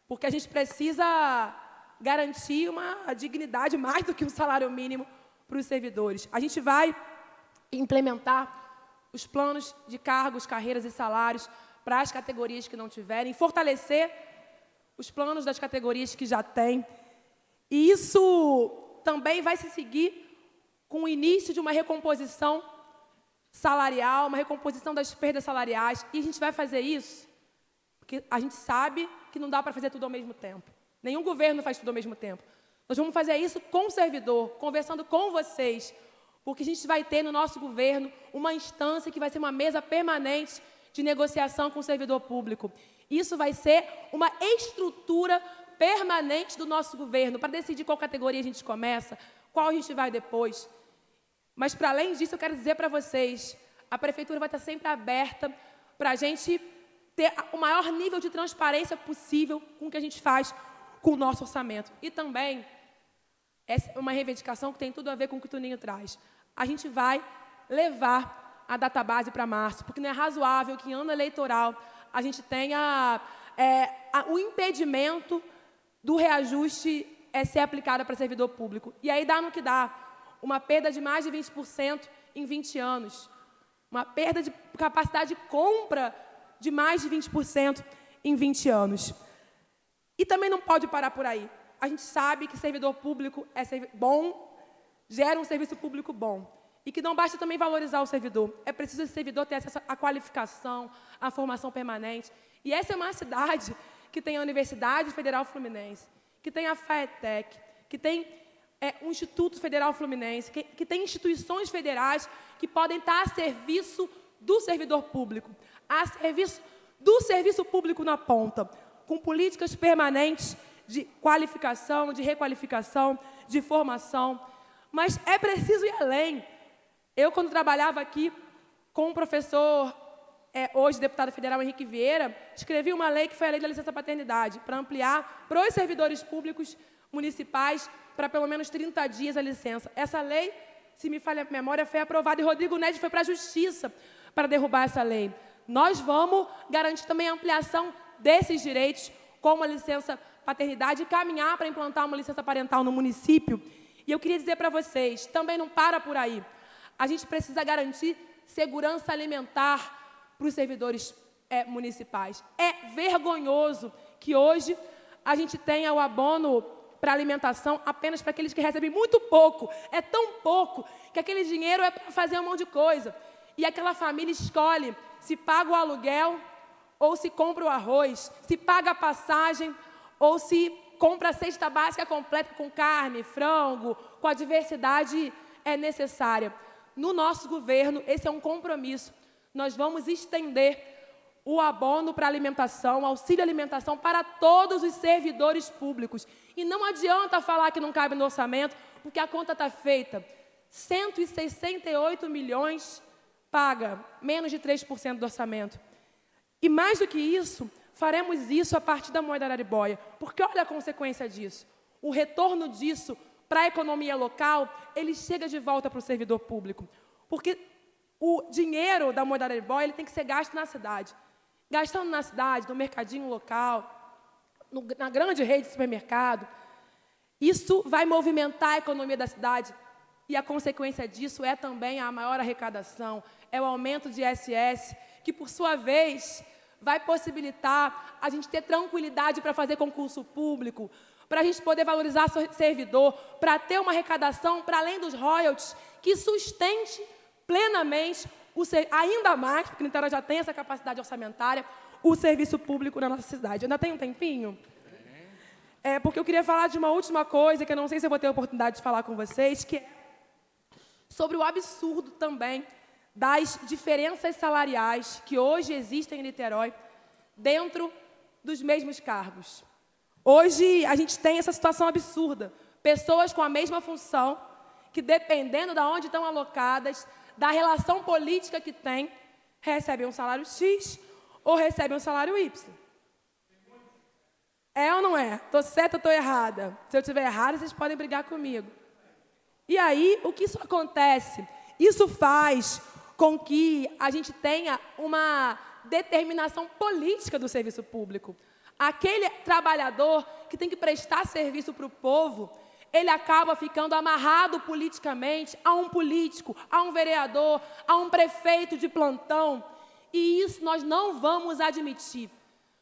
porque a gente precisa garantir uma dignidade mais do que um salário mínimo para os servidores. A gente vai implementar os planos de cargos, carreiras e salários para as categorias que não tiverem, fortalecer os planos das categorias que já têm. E isso também vai se seguir com o início de uma recomposição salarial, uma recomposição das perdas salariais. E a gente vai fazer isso porque a gente sabe que não dá para fazer tudo ao mesmo tempo. Nenhum governo faz tudo ao mesmo tempo. Nós vamos fazer isso com o servidor, conversando com vocês, porque a gente vai ter no nosso governo uma instância que vai ser uma mesa permanente de negociação com o servidor público. Isso vai ser uma estrutura permanente do nosso governo, para decidir qual categoria a gente começa, qual a gente vai depois. Mas, para além disso, eu quero dizer para vocês, a Prefeitura vai estar sempre aberta para a gente ter o maior nível de transparência possível com o que a gente faz com o nosso orçamento. E também, essa é uma reivindicação que tem tudo a ver com o que o Toninho traz. A gente vai levar a database para março, porque não é razoável que em ano eleitoral a gente tenha o impedimento do reajuste ser aplicado para servidor público. E aí dá no que dá, uma perda de mais de 20% em 20 anos, uma perda de capacidade de compra de mais de 20% em 20 anos. E também não pode parar por aí. A gente sabe que servidor público é bom, gera um serviço público bom. E que não basta também valorizar o servidor. É preciso esse servidor ter acesso à qualificação, à formação permanente. E essa é uma cidade que tem a Universidade Federal Fluminense, que tem a FAETEC, que tem o Instituto Federal Fluminense, que tem instituições federais que podem estar a serviço do servidor público, a serviço do serviço público na ponta, com políticas permanentes de qualificação, de requalificação, de formação. Mas é preciso ir além. Eu, quando trabalhava aqui com o professor, hoje deputado federal Henrique Vieira, escrevi uma lei que foi a lei da licença-paternidade, para ampliar para os servidores públicos municipais para pelo menos 30 dias a licença. Essa lei, se me falha a memória, foi aprovada e Rodrigo Neves foi para a Justiça para derrubar essa lei. Nós vamos garantir também a ampliação desses direitos, como a licença-paternidade, e caminhar para implantar uma licença parental no município. E eu queria dizer para vocês, também não para por aí. A gente precisa garantir segurança alimentar para os servidores municipais. É vergonhoso que hoje a gente tenha o abono para alimentação apenas para aqueles que recebem muito pouco. É tão pouco que aquele dinheiro é para fazer um monte de coisa. E aquela família escolhe se paga o aluguel ou se compra o arroz, se paga a passagem ou se compra a cesta básica completa com carne, frango, com a diversidade necessária. No nosso governo, esse é um compromisso. Nós vamos estender o abono para alimentação, auxílio alimentação para todos os servidores públicos. E não adianta falar que não cabe no orçamento, porque a conta está feita. 168 milhões paga, menos de 3% do orçamento. E mais do que isso, faremos isso a partir da moeda araribóia, porque olha a consequência disso. O retorno disso para a economia local, ele chega de volta para o servidor público. Porque o dinheiro da moeda araribóia, ele tem que ser gasto na cidade. Gastando na cidade, no mercadinho local, na grande rede de supermercado, isso vai movimentar a economia da cidade. E a consequência disso é também a maior arrecadação, é o aumento de ISS, que, por sua vez, vai possibilitar a gente ter tranquilidade para fazer concurso público, para a gente poder valorizar servidor, para ter uma arrecadação, para além dos royalties, que sustente plenamente, ainda mais, porque Niterói já tem essa capacidade orçamentária, o serviço público na nossa cidade. Ainda tem um tempinho? Porque eu queria falar de uma última coisa, que eu não sei se eu vou ter a oportunidade de falar com vocês, que é sobre o absurdo também das diferenças salariais que hoje existem em Niterói dentro dos mesmos cargos. Hoje, a gente tem essa situação absurda. Pessoas com a mesma função, que dependendo de onde estão alocadas, da relação política que tem, recebem um salário X ou recebem um salário Y. É ou não é? Estou certa ou estou errada? Se eu estiver errada, vocês podem brigar comigo. E aí, o que isso acontece? Isso faz com que a gente tenha uma determinação política do serviço público. Aquele trabalhador que tem que prestar serviço para o povo, ele acaba ficando amarrado politicamente a um político, a um vereador, a um prefeito de plantão. E isso nós não vamos admitir.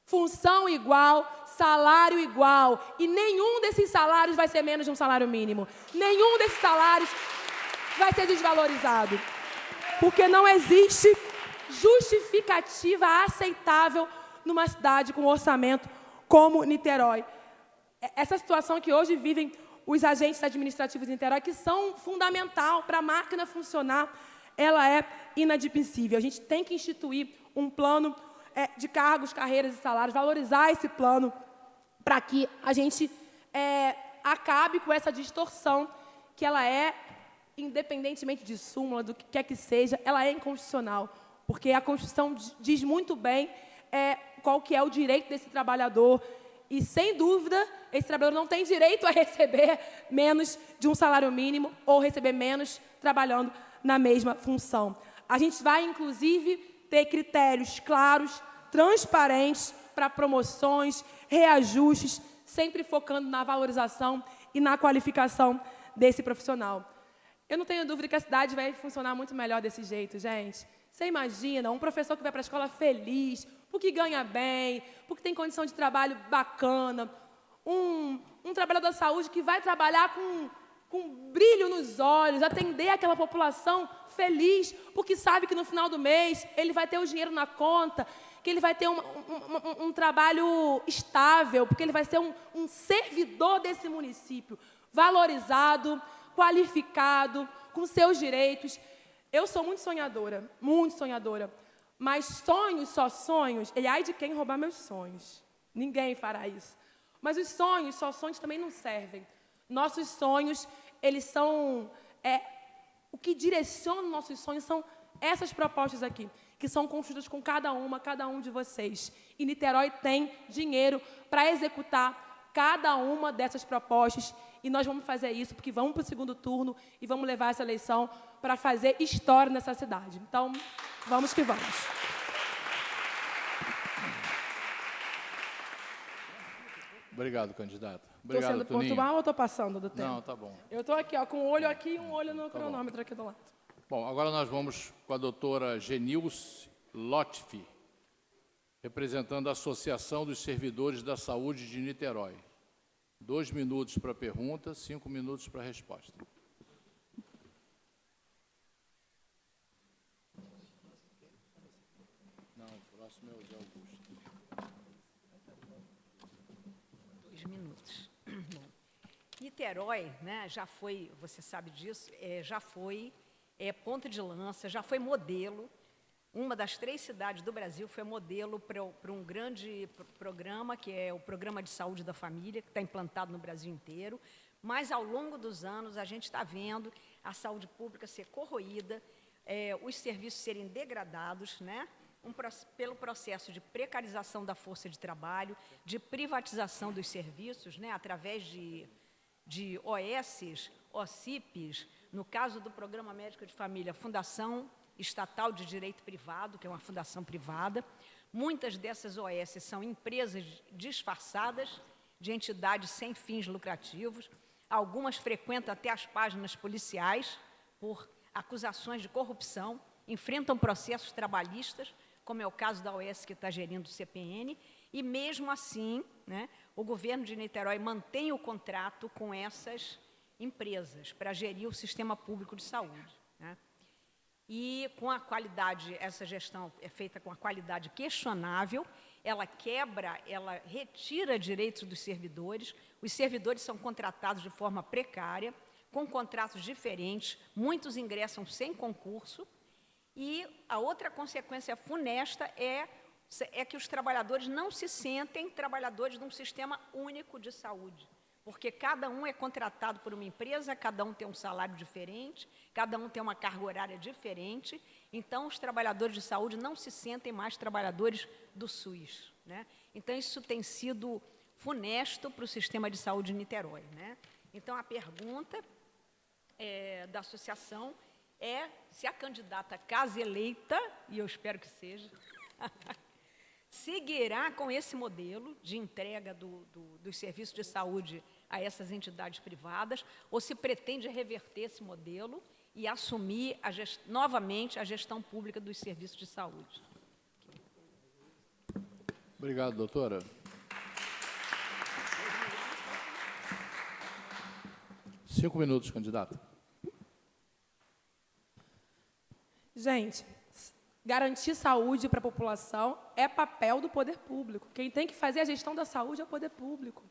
Função igual, salário igual. E nenhum desses salários vai ser menos de um salário mínimo. Nenhum desses salários vai ser desvalorizado. Porque não existe justificativa aceitável numa cidade com orçamento como Niterói. Essa situação que hoje vivem os agentes administrativos de Niterói, que são fundamental para a máquina funcionar, ela é inadmissível. A gente tem que instituir um plano de cargos, carreiras e salários, valorizar esse plano para que a gente acabe com essa distorção que ela é, independentemente de súmula, do que quer que seja, ela é inconstitucional, porque a Constituição diz muito bem qual que é o direito desse trabalhador e, sem dúvida, esse trabalhador não tem direito a receber menos de um salário mínimo ou receber menos trabalhando na mesma função. A gente vai, inclusive, ter critérios claros, transparentes para promoções, reajustes, sempre focando na valorização e na qualificação desse profissional. Eu não tenho dúvida que a cidade vai funcionar muito melhor desse jeito, gente. Você imagina um professor que vai para a escola feliz, porque ganha bem, porque tem condição de trabalho bacana, um trabalhador da saúde que vai trabalhar com brilho nos olhos, atender aquela população feliz, porque sabe que no final do mês ele vai ter o dinheiro na conta, que ele vai ter um trabalho estável, porque ele vai ser um servidor desse município, valorizado, qualificado, com seus direitos. Eu sou muito sonhadora, mas sonhos, e ai de quem roubar meus sonhos. Ninguém fará isso. Mas os sonhos, só sonhos também não servem. Nossos sonhos, eles são... o que direciona nossos sonhos são essas propostas aqui, que são construídas com cada um de vocês. E Niterói tem dinheiro para executar cada uma dessas propostas. E nós vamos fazer isso porque vamos para o segundo turno e vamos levar essa eleição para fazer história nessa cidade. Então, vamos que vamos. Obrigado, candidata. Estou Obrigado, sendo Toninho. pontual ou estou passando do tempo? Não, tá bom. Eu estou aqui, ó, com um olho aqui e um olho no cronômetro aqui do lado. Bom, agora nós vamos com a doutora Genilce Lotfi, representando a Associação dos Servidores da Saúde de Niterói. 2 minutos para a pergunta, 5 minutos para a resposta. Não, o próximo é o Zé Augusto. 2 minutos. Bom, Niterói, né, já foi, você sabe disso, já foi ponta de lança, já foi modelo. Uma das 3 cidades do Brasil foi modelo para um grande programa, que é o Programa de Saúde da Família, que está implantado no Brasil inteiro. Mas, ao longo dos anos, a gente está vendo a saúde pública ser corroída, os serviços serem degradados, né? Pelo processo de precarização da força de trabalho, de privatização dos serviços, né? Através de OSs, OCIPs, no caso do Programa Médico de Família, Fundação Estatal de Direito Privado, que é uma fundação privada. Muitas dessas OS são empresas disfarçadas de entidades sem fins lucrativos. Algumas frequentam até as páginas policiais por acusações de corrupção, enfrentam processos trabalhistas, como é o caso da OS que está gerindo o CPN, e mesmo assim, né, o governo de Niterói mantém o contrato com essas empresas para gerir o sistema público de saúde, né? E com a qualidade, essa gestão é feita com a qualidade questionável, ela quebra, ela retira direitos dos servidores, os servidores são contratados de forma precária, com contratos diferentes, muitos ingressam sem concurso, e a outra consequência funesta é que os trabalhadores não se sentem trabalhadores de um sistema único de saúde, porque cada um é contratado por uma empresa, cada um tem um salário diferente, cada um tem uma carga horária diferente, então os trabalhadores de saúde não se sentem mais trabalhadores do SUS, né? Então, isso tem sido funesto para o sistema de saúde de Niterói, né? Então, a pergunta da associação é se a candidata, caso eleita, e eu espero que seja, seguirá com esse modelo de entrega dos serviços de saúde a essas entidades privadas, ou se pretende reverter esse modelo e assumir novamente a gestão pública dos serviços de saúde. Obrigado, doutora. Cinco minutos, candidata. Gente, garantir saúde para a população é papel do poder público. Quem tem que fazer a gestão da saúde é o poder público.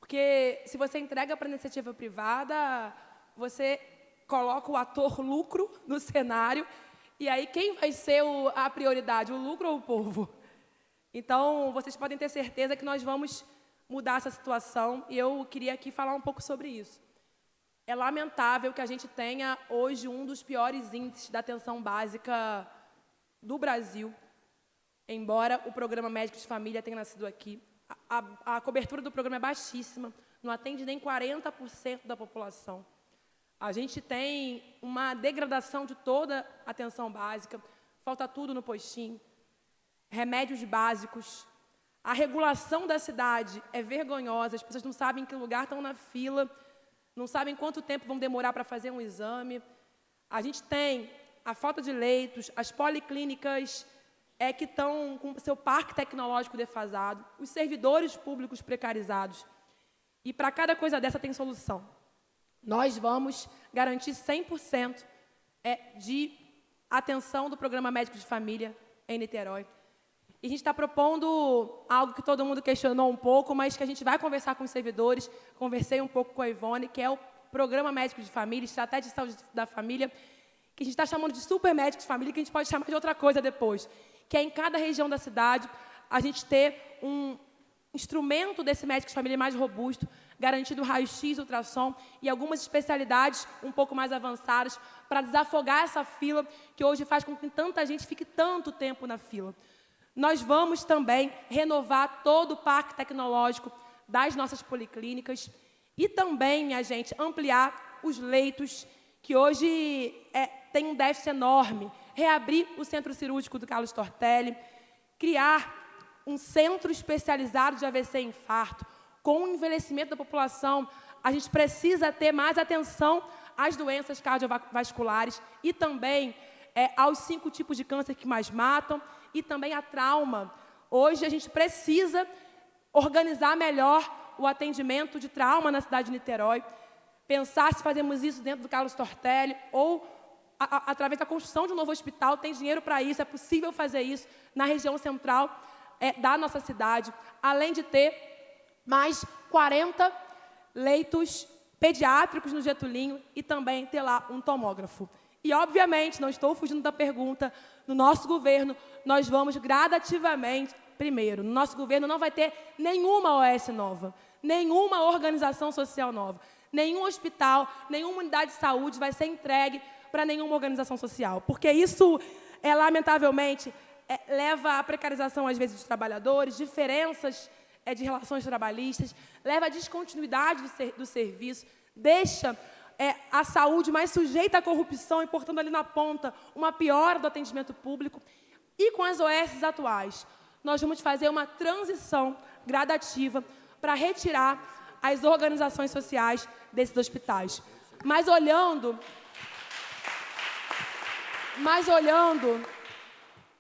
Porque se você entrega para a iniciativa privada, você coloca o ator lucro no cenário, e aí quem vai ser a prioridade, o lucro ou o povo? Então, vocês podem ter certeza que nós vamos mudar essa situação, e eu queria aqui falar um pouco sobre isso. É lamentável que a gente tenha hoje um dos piores índices da atenção básica do Brasil, embora o Programa Médico de Família tenha nascido aqui. A cobertura do programa é baixíssima, não atende nem 40% da população. A gente tem uma degradação de toda a atenção básica, falta tudo no postinho, remédios básicos. A regulação da cidade é vergonhosa, as pessoas não sabem em que lugar estão na fila, não sabem quanto tempo vão demorar para fazer um exame. A gente tem a falta de leitos, as policlínicas que estão com seu parque tecnológico defasado, os servidores públicos precarizados. E para cada coisa dessa tem solução. Nós vamos garantir 100% de atenção do Programa Médico de Família em Niterói. E a gente está propondo algo que todo mundo questionou um pouco, mas que a gente vai conversar com os servidores, conversei um pouco com a Ivone, que é o Programa Médico de Família, Estratégia de Saúde da Família, que a gente está chamando de super médico de família, que a gente pode chamar de outra coisa depois, que é em cada região da cidade a gente ter um instrumento desse médico de família mais robusto, garantindo raio-x, ultrassom e algumas especialidades um pouco mais avançadas para desafogar essa fila que hoje faz com que tanta gente fique tanto tempo na fila. Nós vamos também renovar todo o parque tecnológico das nossas policlínicas e também, minha gente, ampliar os leitos que hoje tem um déficit enorme, reabrir o Centro Cirúrgico do Carlos Tortelli, criar um centro especializado de AVC e infarto. Com o envelhecimento da população, a gente precisa ter mais atenção às doenças cardiovasculares e também aos 5 tipos de câncer que mais matam e também a trauma. Hoje, a gente precisa organizar melhor o atendimento de trauma na cidade de Niterói, pensar se fazemos isso dentro do Carlos Tortelli ou através da construção de um novo hospital. Tem dinheiro para isso, é possível fazer isso na região central da nossa cidade, além de ter mais 40 leitos pediátricos no Getulinho e também ter lá um tomógrafo. E, obviamente, não estou fugindo da pergunta, no nosso governo, nós vamos gradativamente, primeiro, no nosso governo não vai ter nenhuma OS nova, nenhuma organização social nova, nenhum hospital, nenhuma unidade de saúde vai ser entregue para nenhuma organização social, porque isso, lamentavelmente, leva à precarização, às vezes, dos trabalhadores, diferenças de relações trabalhistas, leva à descontinuidade do serviço, deixa a saúde mais sujeita à corrupção e, portanto, ali na ponta, uma piora do atendimento público. E com as OS atuais, nós vamos fazer uma transição gradativa para retirar as organizações sociais desses hospitais. Mas olhando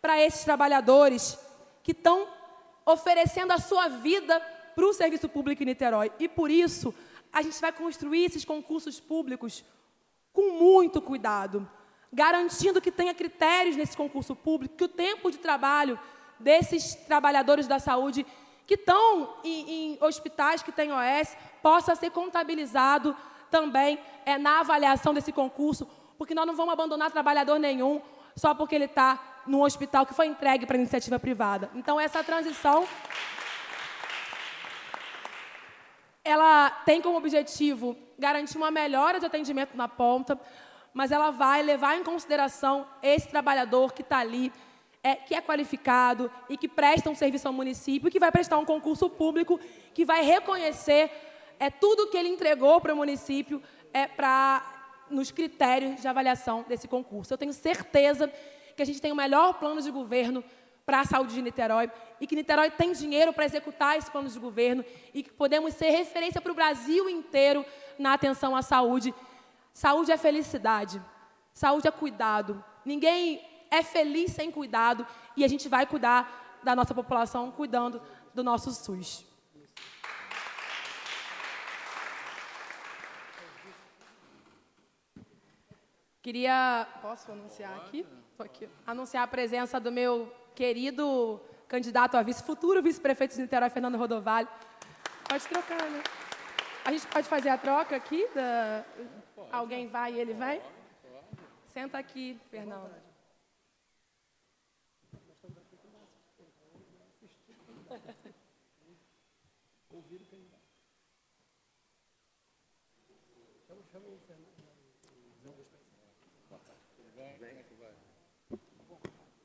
para esses trabalhadores que estão oferecendo a sua vida para o serviço público em Niterói. E, por isso, a gente vai construir esses concursos públicos com muito cuidado, garantindo que tenha critérios nesse concurso público, que o tempo de trabalho desses trabalhadores da saúde que estão em hospitais que têm OS possa ser contabilizado também na avaliação desse concurso, porque nós não vamos abandonar trabalhador nenhum só porque ele está num hospital que foi entregue para a iniciativa privada. Então, essa transição, ela tem como objetivo garantir uma melhora de atendimento na ponta, mas ela vai levar em consideração esse trabalhador que está ali, que é qualificado e que presta um serviço ao município, e que vai prestar um concurso público, que vai reconhecer tudo que ele entregou para o município nos critérios de avaliação desse concurso. Eu tenho certeza que a gente tem o melhor plano de governo para a saúde de Niterói e que Niterói tem dinheiro para executar esse plano de governo e que podemos ser referência para o Brasil inteiro na atenção à saúde. Saúde é felicidade, saúde é cuidado. Ninguém é feliz sem cuidado e a gente vai cuidar da nossa população cuidando do nosso SUS. Posso anunciar aqui? Tô aqui? Anunciar a presença do meu querido candidato a futuro vice-prefeito de Niterói, Fernando Rodovalho. Pode trocar, né? A gente pode fazer a troca aqui? Alguém vai e ele vai? Senta aqui, Fernando.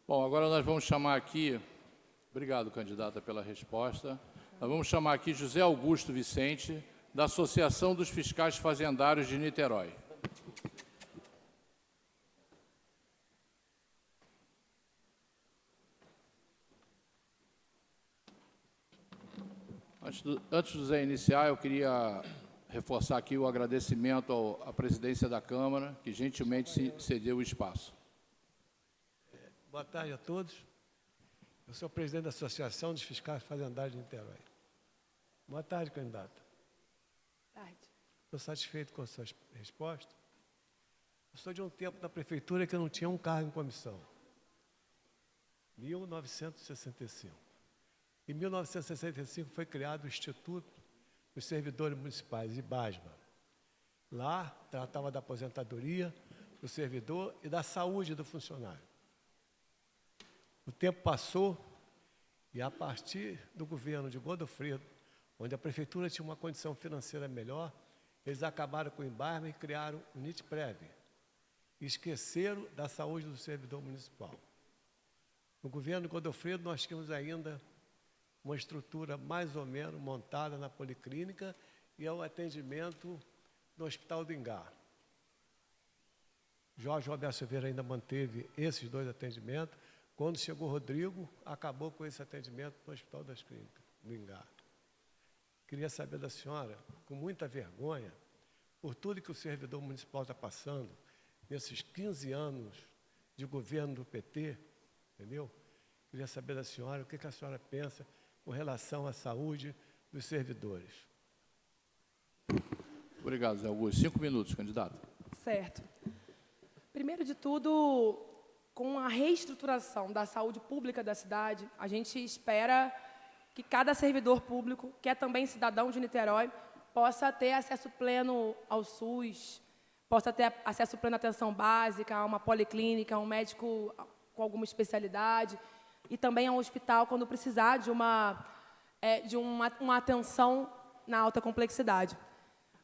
Bom, agora nós vamos chamar aqui, obrigado, candidata, pela resposta, nós vamos chamar aqui José Augusto Vicente, da Associação dos Fiscais Fazendários de Niterói. Antes do Zé iniciar, eu queria reforçar aqui o agradecimento à presidência da Câmara, que gentilmente cedeu o espaço. Boa tarde a todos. Eu sou o presidente da Associação dos Fiscais Fazendários de Niterói. Boa tarde, candidato. estou satisfeito com a sua resposta. Eu sou de um tempo da prefeitura que não tinha um cargo em comissão. 1965. Em 1965 foi criado o Instituto dos Servidores Municipais, IBASMA. Lá tratava da aposentadoria do servidor e da saúde do funcionário. O tempo passou e, a partir do governo de Godofredo, onde a prefeitura tinha uma condição financeira melhor, eles acabaram com o IBASMA e criaram o NITPREV. E esqueceram da saúde do servidor municipal. No governo de Godofredo, nós tínhamos ainda uma estrutura mais ou menos montada na policlínica e ao atendimento no Hospital do Ingá. Jorge Roberto Silveira ainda manteve esses dois atendimentos. Quando chegou Rodrigo, acabou com esse atendimento no Hospital das Clínicas, do Ingá. Queria saber da senhora, com muita vergonha, por tudo que o servidor municipal está passando, nesses 15 anos de governo do PT, entendeu? Queria saber da senhora o que a senhora pensa com relação à saúde dos servidores. Obrigado, Zé Augusto. 5 minutos, candidato. Certo. Primeiro de tudo, com a reestruturação da saúde pública da cidade, a gente espera que cada servidor público, que é também cidadão de Niterói, possa ter acesso pleno ao SUS, possa ter acesso pleno à atenção básica, a uma policlínica, a um médico com alguma especialidade, e também a um hospital quando precisar de uma atenção na alta complexidade.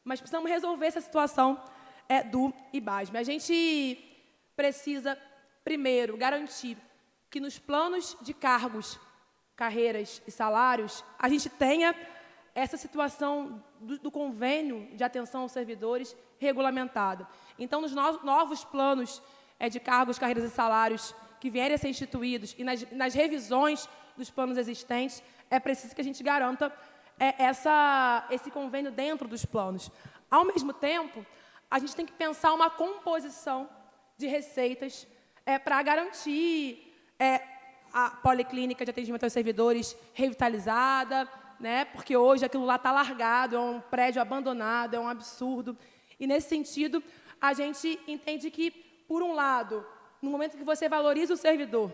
Mas precisamos resolver essa situação do IBASMA. A gente precisa, primeiro, garantir que nos planos de cargos, carreiras e salários, a gente tenha essa situação do convênio de atenção aos servidores regulamentada. Então, nos novos planos de cargos, carreiras e salários que vierem a ser instituídos e nas revisões dos planos existentes, é preciso que a gente garanta esse convênio dentro dos planos. Ao mesmo tempo, a gente tem que pensar uma composição de receitas para garantir a policlínica de atendimento aos servidores revitalizada, né? Porque hoje aquilo lá está largado, é um prédio abandonado, é um absurdo. E, nesse sentido, a gente entende que, por um lado, no momento que você valoriza o servidor,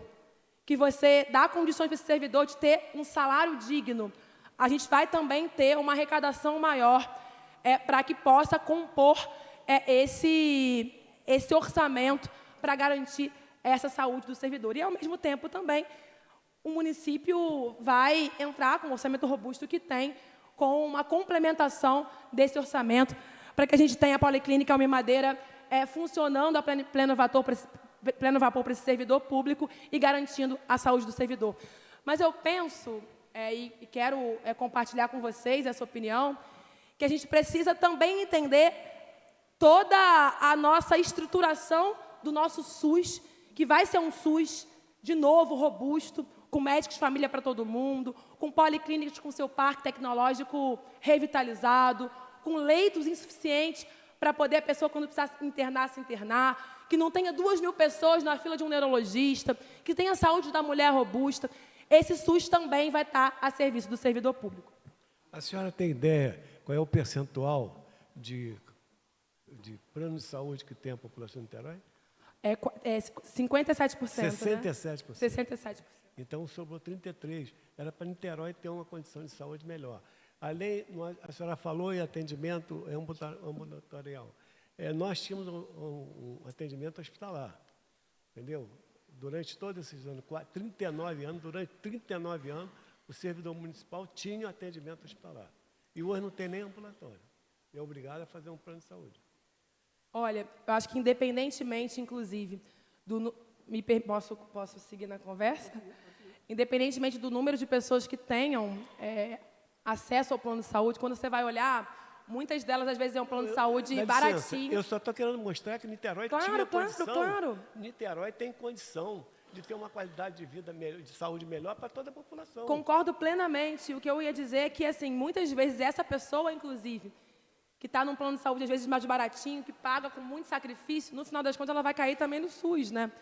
que você dá condições para esse servidor de ter um salário digno, a gente vai também ter uma arrecadação maior para que possa compor esse orçamento para garantir essa saúde do servidor. E, ao mesmo tempo, também, o município vai entrar com o orçamento robusto que tem, com uma complementação desse orçamento, para que a gente tenha a Policlínica Almir Madeira funcionando a pleno vapor para esse servidor público e garantindo a saúde do servidor. Mas eu penso, e quero compartilhar com vocês essa opinião, que a gente precisa também entender toda a nossa estruturação do nosso SUS, que vai ser um SUS, de novo, robusto, com médicos de família para todo mundo, com policlínicas com seu parque tecnológico revitalizado, com leitos insuficientes para poder a pessoa, quando precisar internar, se internar, que não tenha 2.000 pessoas na fila de um neurologista, que tenha a saúde da mulher robusta. Esse SUS também vai estar a serviço do servidor público. A senhora tem ideia qual é o percentual de plano de saúde que tem a população de Niterói? 57%. 67%. Né? 67%. Então, sobrou 33%. Era para Niterói ter uma condição de saúde melhor. Além, a senhora falou em atendimento ambulatorial. Nós tínhamos um atendimento hospitalar, entendeu? Durante todos esses anos, 39 anos, durante 39 anos, o servidor municipal tinha atendimento hospitalar. E hoje não tem nem ambulatório. É obrigado a fazer um plano de saúde. Olha, eu acho que independentemente, inclusive, posso seguir na conversa? Independentemente do número de pessoas que tenham acesso ao plano de saúde, quando você vai olhar, muitas delas, às vezes, é um plano de saúde baratinho. Eu só estou querendo mostrar que Niterói tinha condição. Claro. Niterói tem condição de ter uma qualidade de vida, de saúde melhor para toda a população. Concordo plenamente. O que eu ia dizer é que, assim, muitas vezes, essa pessoa, inclusive, que está num plano de saúde, às vezes, mais baratinho, que paga com muito sacrifício, no final das contas, ela vai cair também no SUS, né?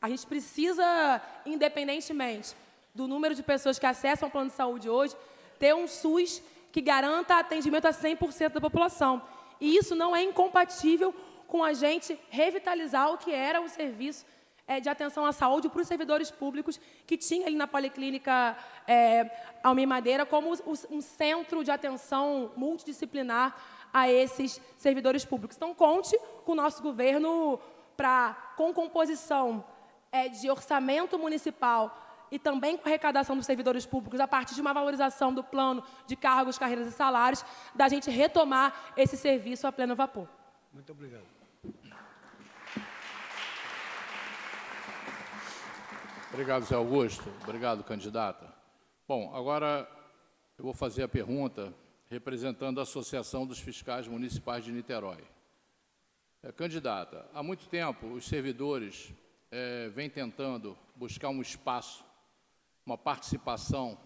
A gente precisa, independentemente do número de pessoas que acessam o plano de saúde hoje, ter um SUS que garanta atendimento a 100% da população. E isso não é incompatível com a gente revitalizar o que era o serviço de atenção à saúde para os servidores públicos que tinha ali na Policlínica Almir Madeira como um centro de atenção multidisciplinar a esses servidores públicos. Então, conte com o nosso governo com composição de orçamento municipal e também com arrecadação dos servidores públicos, a partir de uma valorização do plano de cargos, carreiras e salários, da gente retomar esse serviço a pleno vapor. Muito obrigado. Obrigado, Zé Augusto. Obrigado, candidata. Bom, agora eu vou fazer a pergunta representando a Associação dos Fiscais Municipais de Niterói. Candidata, há muito tempo os servidores vêm tentando buscar um espaço, uma participação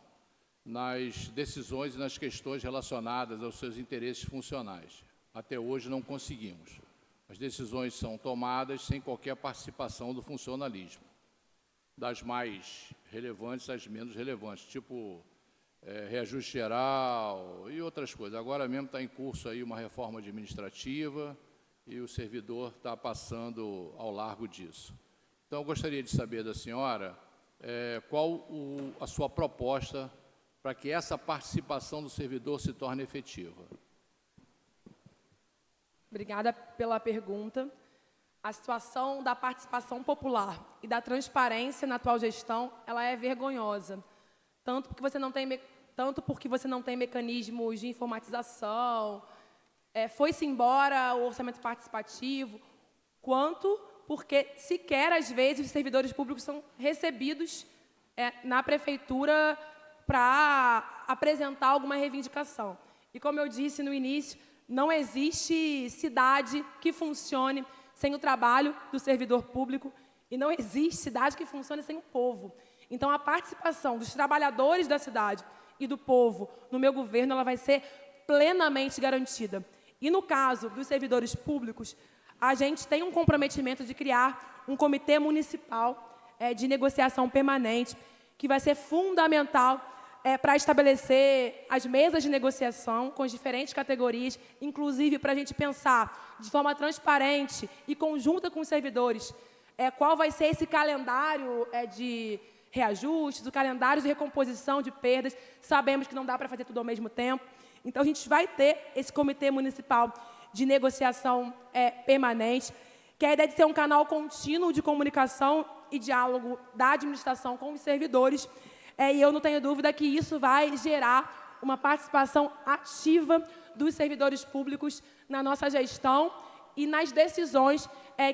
nas decisões e nas questões relacionadas aos seus interesses funcionais. Até hoje não conseguimos. As decisões são tomadas sem qualquer participação do funcionalismo, das mais relevantes às menos relevantes, tipo reajuste geral e outras coisas. Agora mesmo está em curso aí uma reforma administrativa e o servidor está passando ao largo disso. Então, eu gostaria de saber da senhora qual a sua proposta para que essa participação do servidor se torne efetiva. Obrigada pela pergunta. A situação da participação popular e da transparência na atual gestão, ela é vergonhosa. Tanto porque você não tem mecanismos de informatização, foi-se embora o orçamento participativo, quanto porque sequer, às vezes, os servidores públicos são recebidos na prefeitura para apresentar alguma reivindicação. E, como eu disse no início, não existe cidade que funcione sem o trabalho do servidor público e não existe cidade que funcione sem o povo. Então, a participação dos trabalhadores da cidade e do povo no meu governo, ela vai ser plenamente garantida. E, no caso dos servidores públicos, a gente tem um comprometimento de criar um comitê municipal de negociação permanente, que vai ser fundamental para estabelecer as mesas de negociação com as diferentes categorias, inclusive para a gente pensar de forma transparente e conjunta com os servidores qual vai ser esse calendário de reajustes, o calendário de recomposição de perdas. Sabemos que não dá para fazer tudo ao mesmo tempo. Então, a gente vai ter esse comitê municipal de negociação permanente, que é a ideia de ser um canal contínuo de comunicação e diálogo da administração com os servidores. E eu não tenho dúvida que isso vai gerar uma participação ativa dos servidores públicos na nossa gestão e nas decisões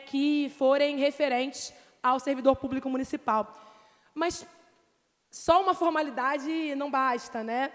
que forem referentes ao servidor público municipal. Mas só uma formalidade não basta, né?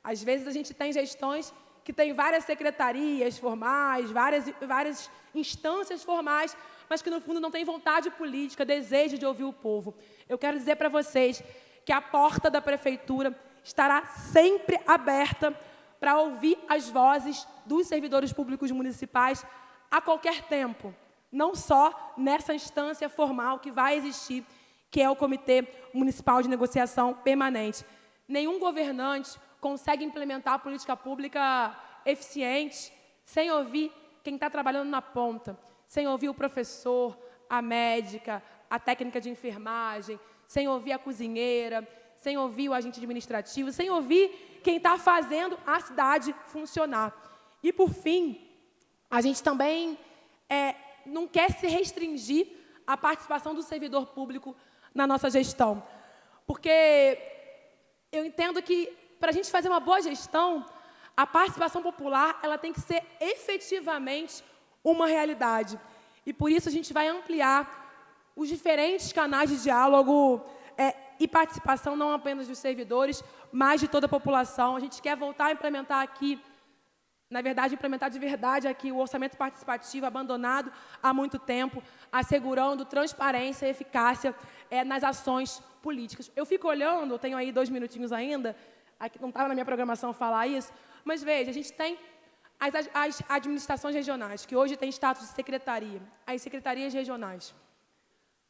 Às vezes a gente tem gestões que têm várias secretarias formais, várias instâncias formais, mas que no fundo não têm vontade política, desejo de ouvir o povo. Eu quero dizer para vocês que a porta da prefeitura estará sempre aberta para ouvir as vozes dos servidores públicos municipais a qualquer tempo, não só nessa instância formal que vai existir, que é o Comitê Municipal de Negociação Permanente. Nenhum governante consegue implementar a política pública eficiente sem ouvir quem está trabalhando na ponta, sem ouvir o professor, a médica, a técnica de enfermagem, sem ouvir a cozinheira, sem ouvir o agente administrativo, sem ouvir quem está fazendo a cidade funcionar. E, por fim, a gente também não quer se restringir à participação do servidor público na nossa gestão. Porque eu entendo que, para a gente fazer uma boa gestão, a participação popular ela tem que ser efetivamente uma realidade. E, por isso, a gente vai ampliar os diferentes canais de diálogo e participação, não apenas dos servidores, mas de toda a população. A gente quer voltar a implementar aqui, na verdade, implementar de verdade aqui o orçamento participativo abandonado há muito tempo, assegurando transparência e eficácia nas ações políticas. Eu fico olhando, eu tenho aí 2 minutinhos ainda, aqui não estava na minha programação falar isso, mas veja, a gente tem as administrações regionais, que hoje têm status de secretaria, as secretarias regionais,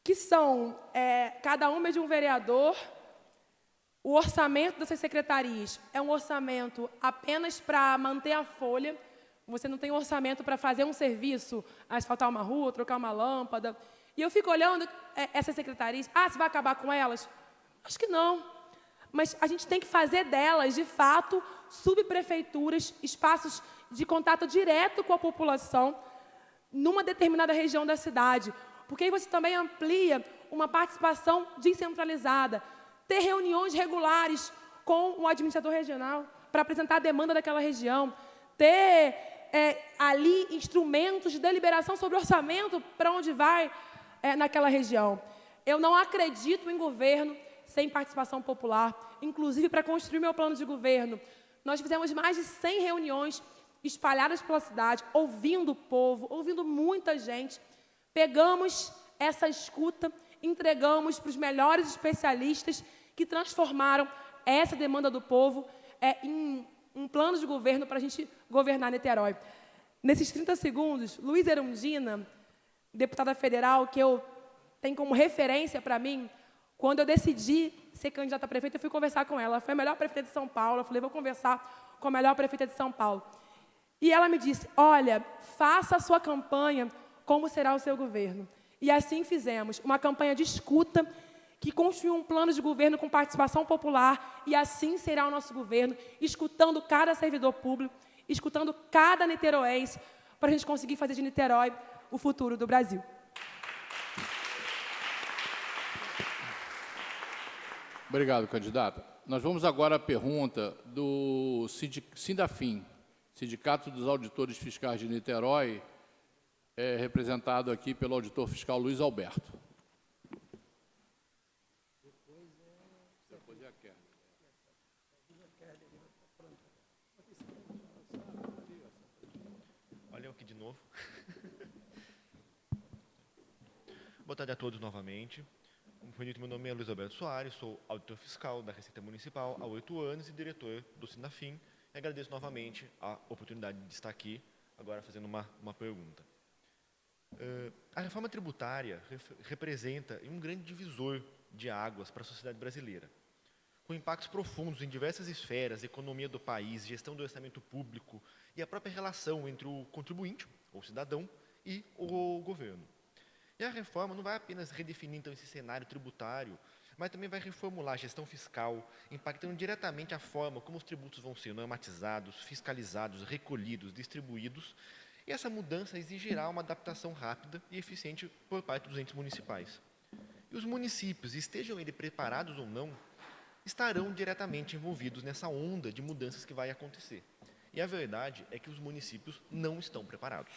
que são, cada uma é de um vereador. O orçamento dessas secretarias é um orçamento apenas para manter a folha. você não tem orçamento para fazer um serviço, asfaltar uma rua, trocar uma lâmpada. E eu fico olhando essas secretarias, você vai acabar com elas? Acho que não. Mas a gente tem que fazer delas, de fato, subprefeituras, espaços de contato direto com a população, numa determinada região da cidade. Porque aí você também amplia uma participação descentralizada, ter reuniões regulares com o administrador regional para apresentar a demanda daquela região, ter ali instrumentos de deliberação sobre orçamento para onde vai naquela região. Eu não acredito em governo sem participação popular, inclusive para construir meu plano de governo. Nós fizemos mais de 100 reuniões espalhadas pela cidade, ouvindo o povo, ouvindo muita gente. Pegamos essa escuta, entregamos para os melhores especialistas que transformaram essa demanda do povo em um plano de governo para a gente governar Niterói. Nesses 30 segundos, Luiz Erundina, deputada federal, que eu tenho como referência para mim, quando eu decidi ser candidata a prefeita, eu fui conversar com ela. Ela foi a melhor prefeita de São Paulo. Eu falei, vou conversar com a melhor prefeita de São Paulo. E ela me disse, olha, faça a sua campanha como será o seu governo. E assim fizemos, uma campanha de escuta, que construiu um plano de governo com participação popular, e assim será o nosso governo, escutando cada servidor público, escutando cada niteroense, para a gente conseguir fazer de Niterói o futuro do Brasil. Obrigado, candidata. Nós vamos agora à pergunta do Sindafim, Sindicato dos Auditores Fiscais de Niterói, representado aqui pelo auditor fiscal Luiz Alberto. Depois é a Kerr. Olha eu aqui de novo. Boa tarde a todos novamente. Como foi dito, meu nome é Luiz Alberto Soares, sou auditor fiscal da Receita Municipal há 8 anos e diretor do Sindafim. E agradeço novamente a oportunidade de estar aqui, agora fazendo uma pergunta. A reforma tributária representa um grande divisor de águas para a sociedade brasileira, com impactos profundos em diversas esferas, economia do país, gestão do orçamento público e a própria relação entre o contribuinte, ou cidadão, e o governo. E a reforma não vai apenas redefinir então, esse cenário tributário, mas também vai reformular a gestão fiscal, impactando diretamente a forma como os tributos vão ser normatizados, fiscalizados, recolhidos, distribuídos. E essa mudança exigirá uma adaptação rápida e eficiente por parte dos entes municipais. E os municípios, estejam eles preparados ou não, estarão diretamente envolvidos nessa onda de mudanças que vai acontecer. E a verdade é que os municípios não estão preparados.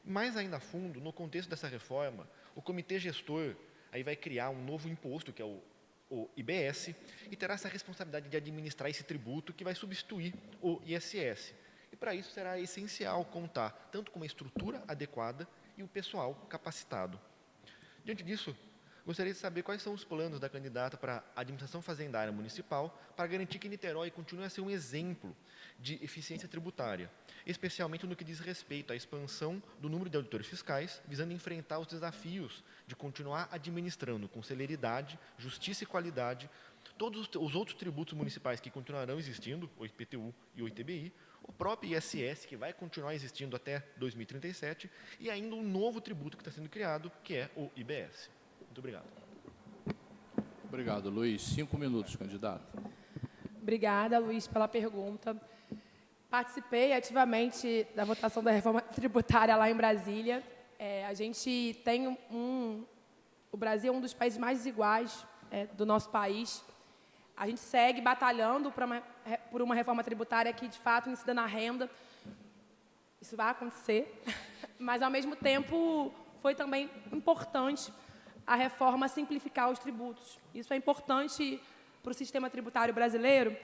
Mais ainda a fundo, no contexto dessa reforma, o comitê gestor aí vai criar um novo imposto, que é o IBS, e terá essa responsabilidade de administrar esse tributo que vai substituir o ISS. E para isso será essencial contar tanto com uma estrutura adequada e o pessoal capacitado. Diante disso, gostaria de saber quais são os planos da candidata para a administração fazendária municipal para garantir que Niterói continue a ser um exemplo de eficiência tributária, especialmente no que diz respeito à expansão do número de auditores fiscais, visando enfrentar os desafios de continuar administrando com celeridade, justiça e qualidade todos os outros tributos municipais que continuarão existindo, o IPTU e o ITBI, o próprio ISS, que vai continuar existindo até 2037, e ainda um novo tributo que está sendo criado, que é o IBS. Muito obrigado. Obrigado, Luiz. 5 minutos, candidato. Obrigada, Luiz, pela pergunta. Participei ativamente da votação da reforma tributária lá em Brasília. A gente tem o Brasil é um dos países mais desiguais do nosso país. A gente segue batalhando por uma reforma tributária que, de fato, incida na renda. Isso vai acontecer. Mas, ao mesmo tempo, foi também importante a reforma simplificar os tributos. Isso é importante para o sistema tributário brasileiro,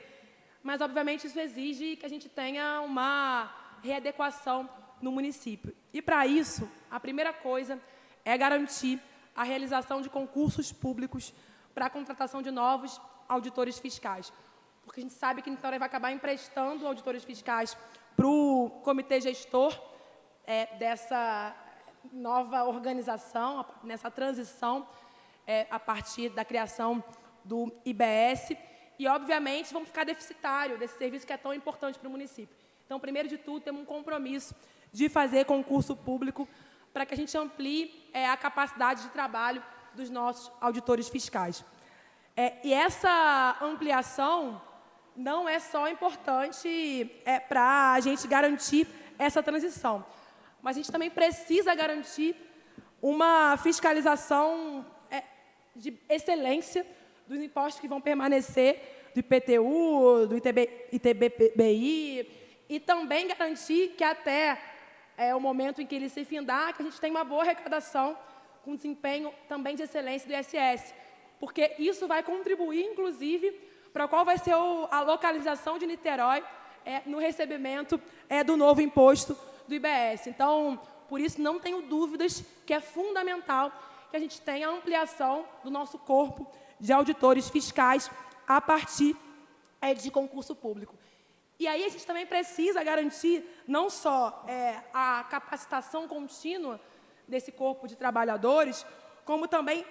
mas, obviamente, isso exige que a gente tenha uma readequação no município. E, para isso, a primeira coisa é garantir a realização de concursos públicos para a contratação de novos auditores fiscais. Porque a gente sabe que Niterói vai acabar emprestando auditores fiscais para o comitê gestor dessa nova organização, nessa transição, a partir da criação do IBS, e, obviamente, vamos ficar deficitário desse serviço que é tão importante para o município. Então, primeiro de tudo, temos um compromisso de fazer concurso público para que a gente amplie a capacidade de trabalho dos nossos auditores fiscais. E essa ampliação não é só importante para a gente garantir essa transição, mas a gente também precisa garantir uma fiscalização de excelência dos impostos que vão permanecer, do IPTU, do ITBI, e também garantir que até o momento em que ele se findar, que a gente tenha uma boa arrecadação com desempenho também de excelência do ISS, porque isso vai contribuir, inclusive, para qual vai ser a localização de Niterói no recebimento do novo imposto do IBS. Então, por isso, não tenho dúvidas que é fundamental que a gente tenha a ampliação do nosso corpo de auditores fiscais a partir de concurso público. E aí a gente também precisa garantir não só a capacitação contínua desse corpo de trabalhadores, como também,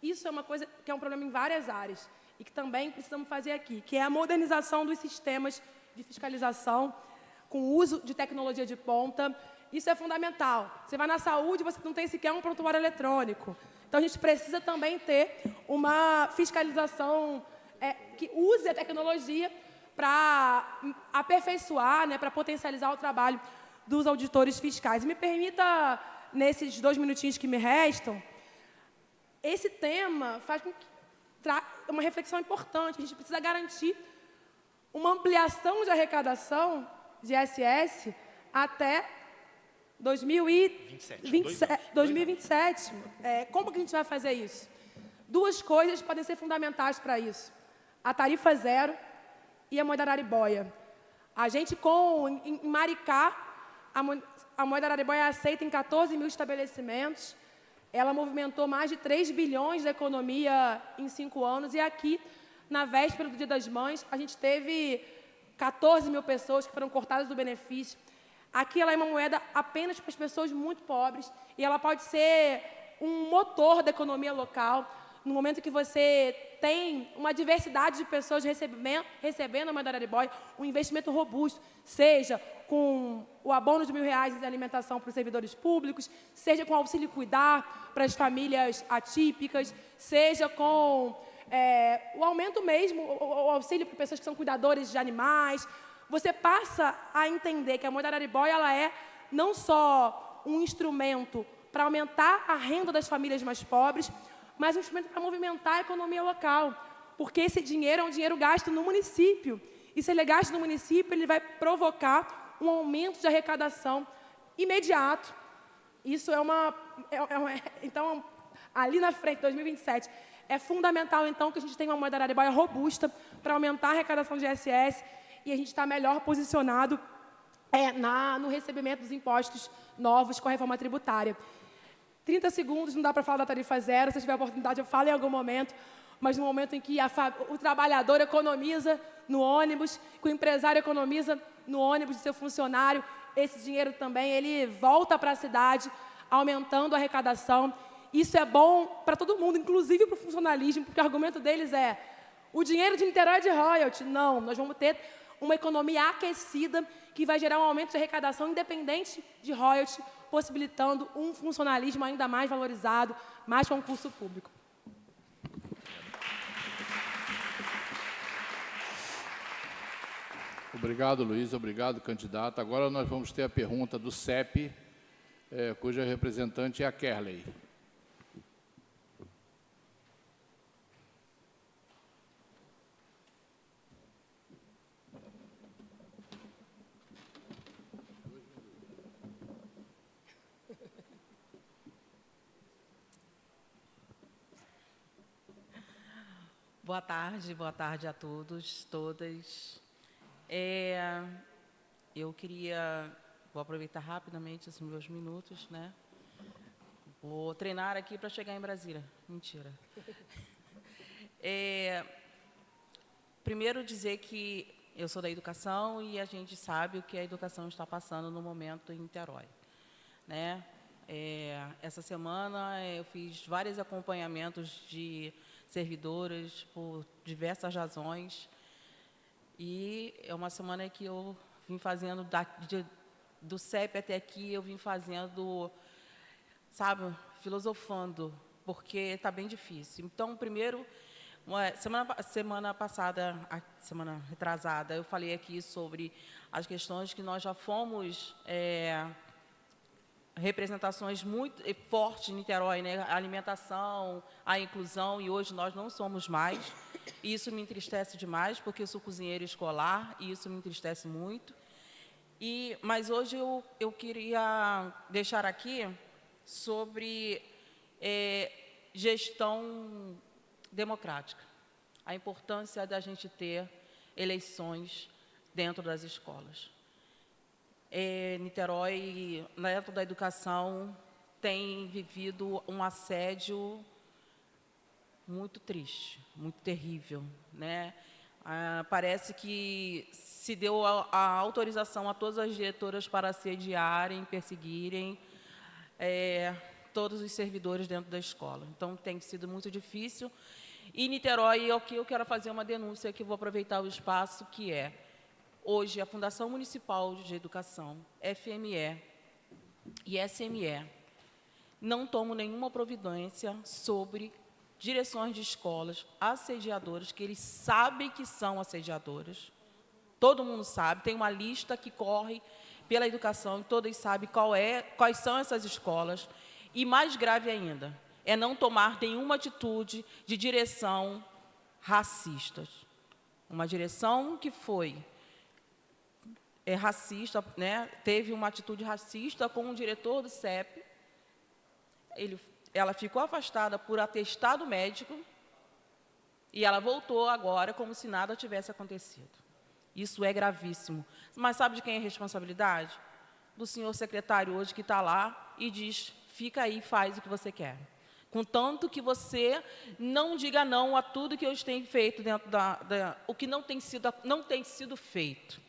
isso é uma coisa que é um problema em várias áreas, e que também precisamos fazer aqui, que é a modernização dos sistemas de fiscalização, com o uso de tecnologia de ponta. Isso é fundamental. Você vai na saúde, você não tem sequer um prontuário eletrônico. Então, a gente precisa também ter uma fiscalização que use a tecnologia para aperfeiçoar, para potencializar o trabalho dos auditores fiscais. E me permita, nesses 2 minutinhos que me restam, esse tema faz com que uma reflexão importante. A gente precisa garantir uma ampliação de arrecadação de ISS até 2027. Como que a gente vai fazer isso? 2 coisas podem ser fundamentais para isso. A tarifa zero e a moeda araribóia. A gente, em Maricá, a moeda araribóia é aceita em 14 mil estabelecimentos. Ela movimentou mais de 3 bilhões da economia em 5 anos. E aqui, na véspera do Dia das Mães, a gente teve 14 mil pessoas que foram cortadas do benefício. Aqui ela é uma moeda apenas para as pessoas muito pobres. E ela pode ser um motor da economia local. No momento que você tem uma diversidade de pessoas recebendo a moeda araribóia, um investimento robusto, seja com o abono de R$1.000 de alimentação para os servidores públicos, seja com auxílio cuidar para as famílias atípicas, seja com o aumento mesmo, o auxílio para pessoas que são cuidadores de animais. Você passa a entender que a moeda araribóia ela é não só um instrumento para aumentar a renda das famílias mais pobres, mas um instrumento para movimentar a economia local, porque esse dinheiro é um dinheiro gasto no município. E se ele é gasto no município, ele vai provocar um aumento de arrecadação imediato. Isso então, ali na frente, 2027, é fundamental, então, que a gente tenha uma moeda araribóia robusta para aumentar a arrecadação de ISS e a gente está melhor posicionado no recebimento dos impostos novos com a reforma tributária. 30 segundos, não dá para falar da tarifa zero, se tiver a oportunidade eu falo em algum momento, mas no momento em que o trabalhador economiza no ônibus, que o empresário economiza no ônibus de seu funcionário, esse dinheiro também ele volta para a cidade, aumentando a arrecadação. Isso é bom para todo mundo, inclusive para o funcionalismo, porque o argumento deles é o dinheiro de Niterói é de royalty. Não, nós vamos ter uma economia aquecida que vai gerar um aumento de arrecadação independente de royalty, possibilitando um funcionalismo ainda mais valorizado, mais concurso público. Obrigado, Luiz. Obrigado, candidato. Agora nós vamos ter a pergunta do CEP, cuja representante é a Kerley. Boa tarde a todos, todas. Vou aproveitar rapidamente os meus minutos, né? Vou treinar aqui para chegar em Brasília. Mentira. Primeiro dizer que eu sou da educação e a gente sabe o que a educação está passando no momento em Niterói, né? Essa semana eu fiz vários acompanhamentos de servidoras por diversas razões e é uma semana que eu Vim fazendo do CEP até aqui, eu vim fazendo, sabe, filosofando, porque está bem difícil. Então, primeiro, semana passada, semana retrasada, eu falei aqui sobre as questões que nós já fomos representações muito fortes em Niterói, né? A alimentação, a inclusão, e hoje nós não somos mais. E isso me entristece demais, porque eu sou cozinheira escolar, e isso me entristece muito. Mas hoje eu queria deixar aqui sobre gestão democrática, a importância da gente ter eleições dentro das escolas. Niterói, dentro da educação, tem vivido um assédio muito triste, muito terrível, né? Parece que se deu a autorização a todas as diretoras para assediarem, perseguirem todos os servidores dentro da escola. Então, tem sido muito difícil. E Niterói, aqui eu quero fazer uma denúncia, que vou aproveitar o espaço, que hoje, a Fundação Municipal de Educação, FME e SME, não tomam nenhuma providência sobre direções de escolas assediadoras, que eles sabem que são assediadoras. Todo mundo sabe, tem uma lista que corre pela educação, e todos sabem quais são essas escolas. E mais grave ainda, é não tomar nenhuma atitude de direção racistas. Uma direção que foi racista, né? Teve uma atitude racista com o diretor do CEP. Ela ficou afastada por atestado médico e ela voltou agora como se nada tivesse acontecido. Isso é gravíssimo. Mas sabe de quem é a responsabilidade? Do senhor secretário hoje, que está lá e diz: fica aí, faz o que você quer. Contanto que você não diga não a tudo que eu tenho feito dentro o que não tem sido feito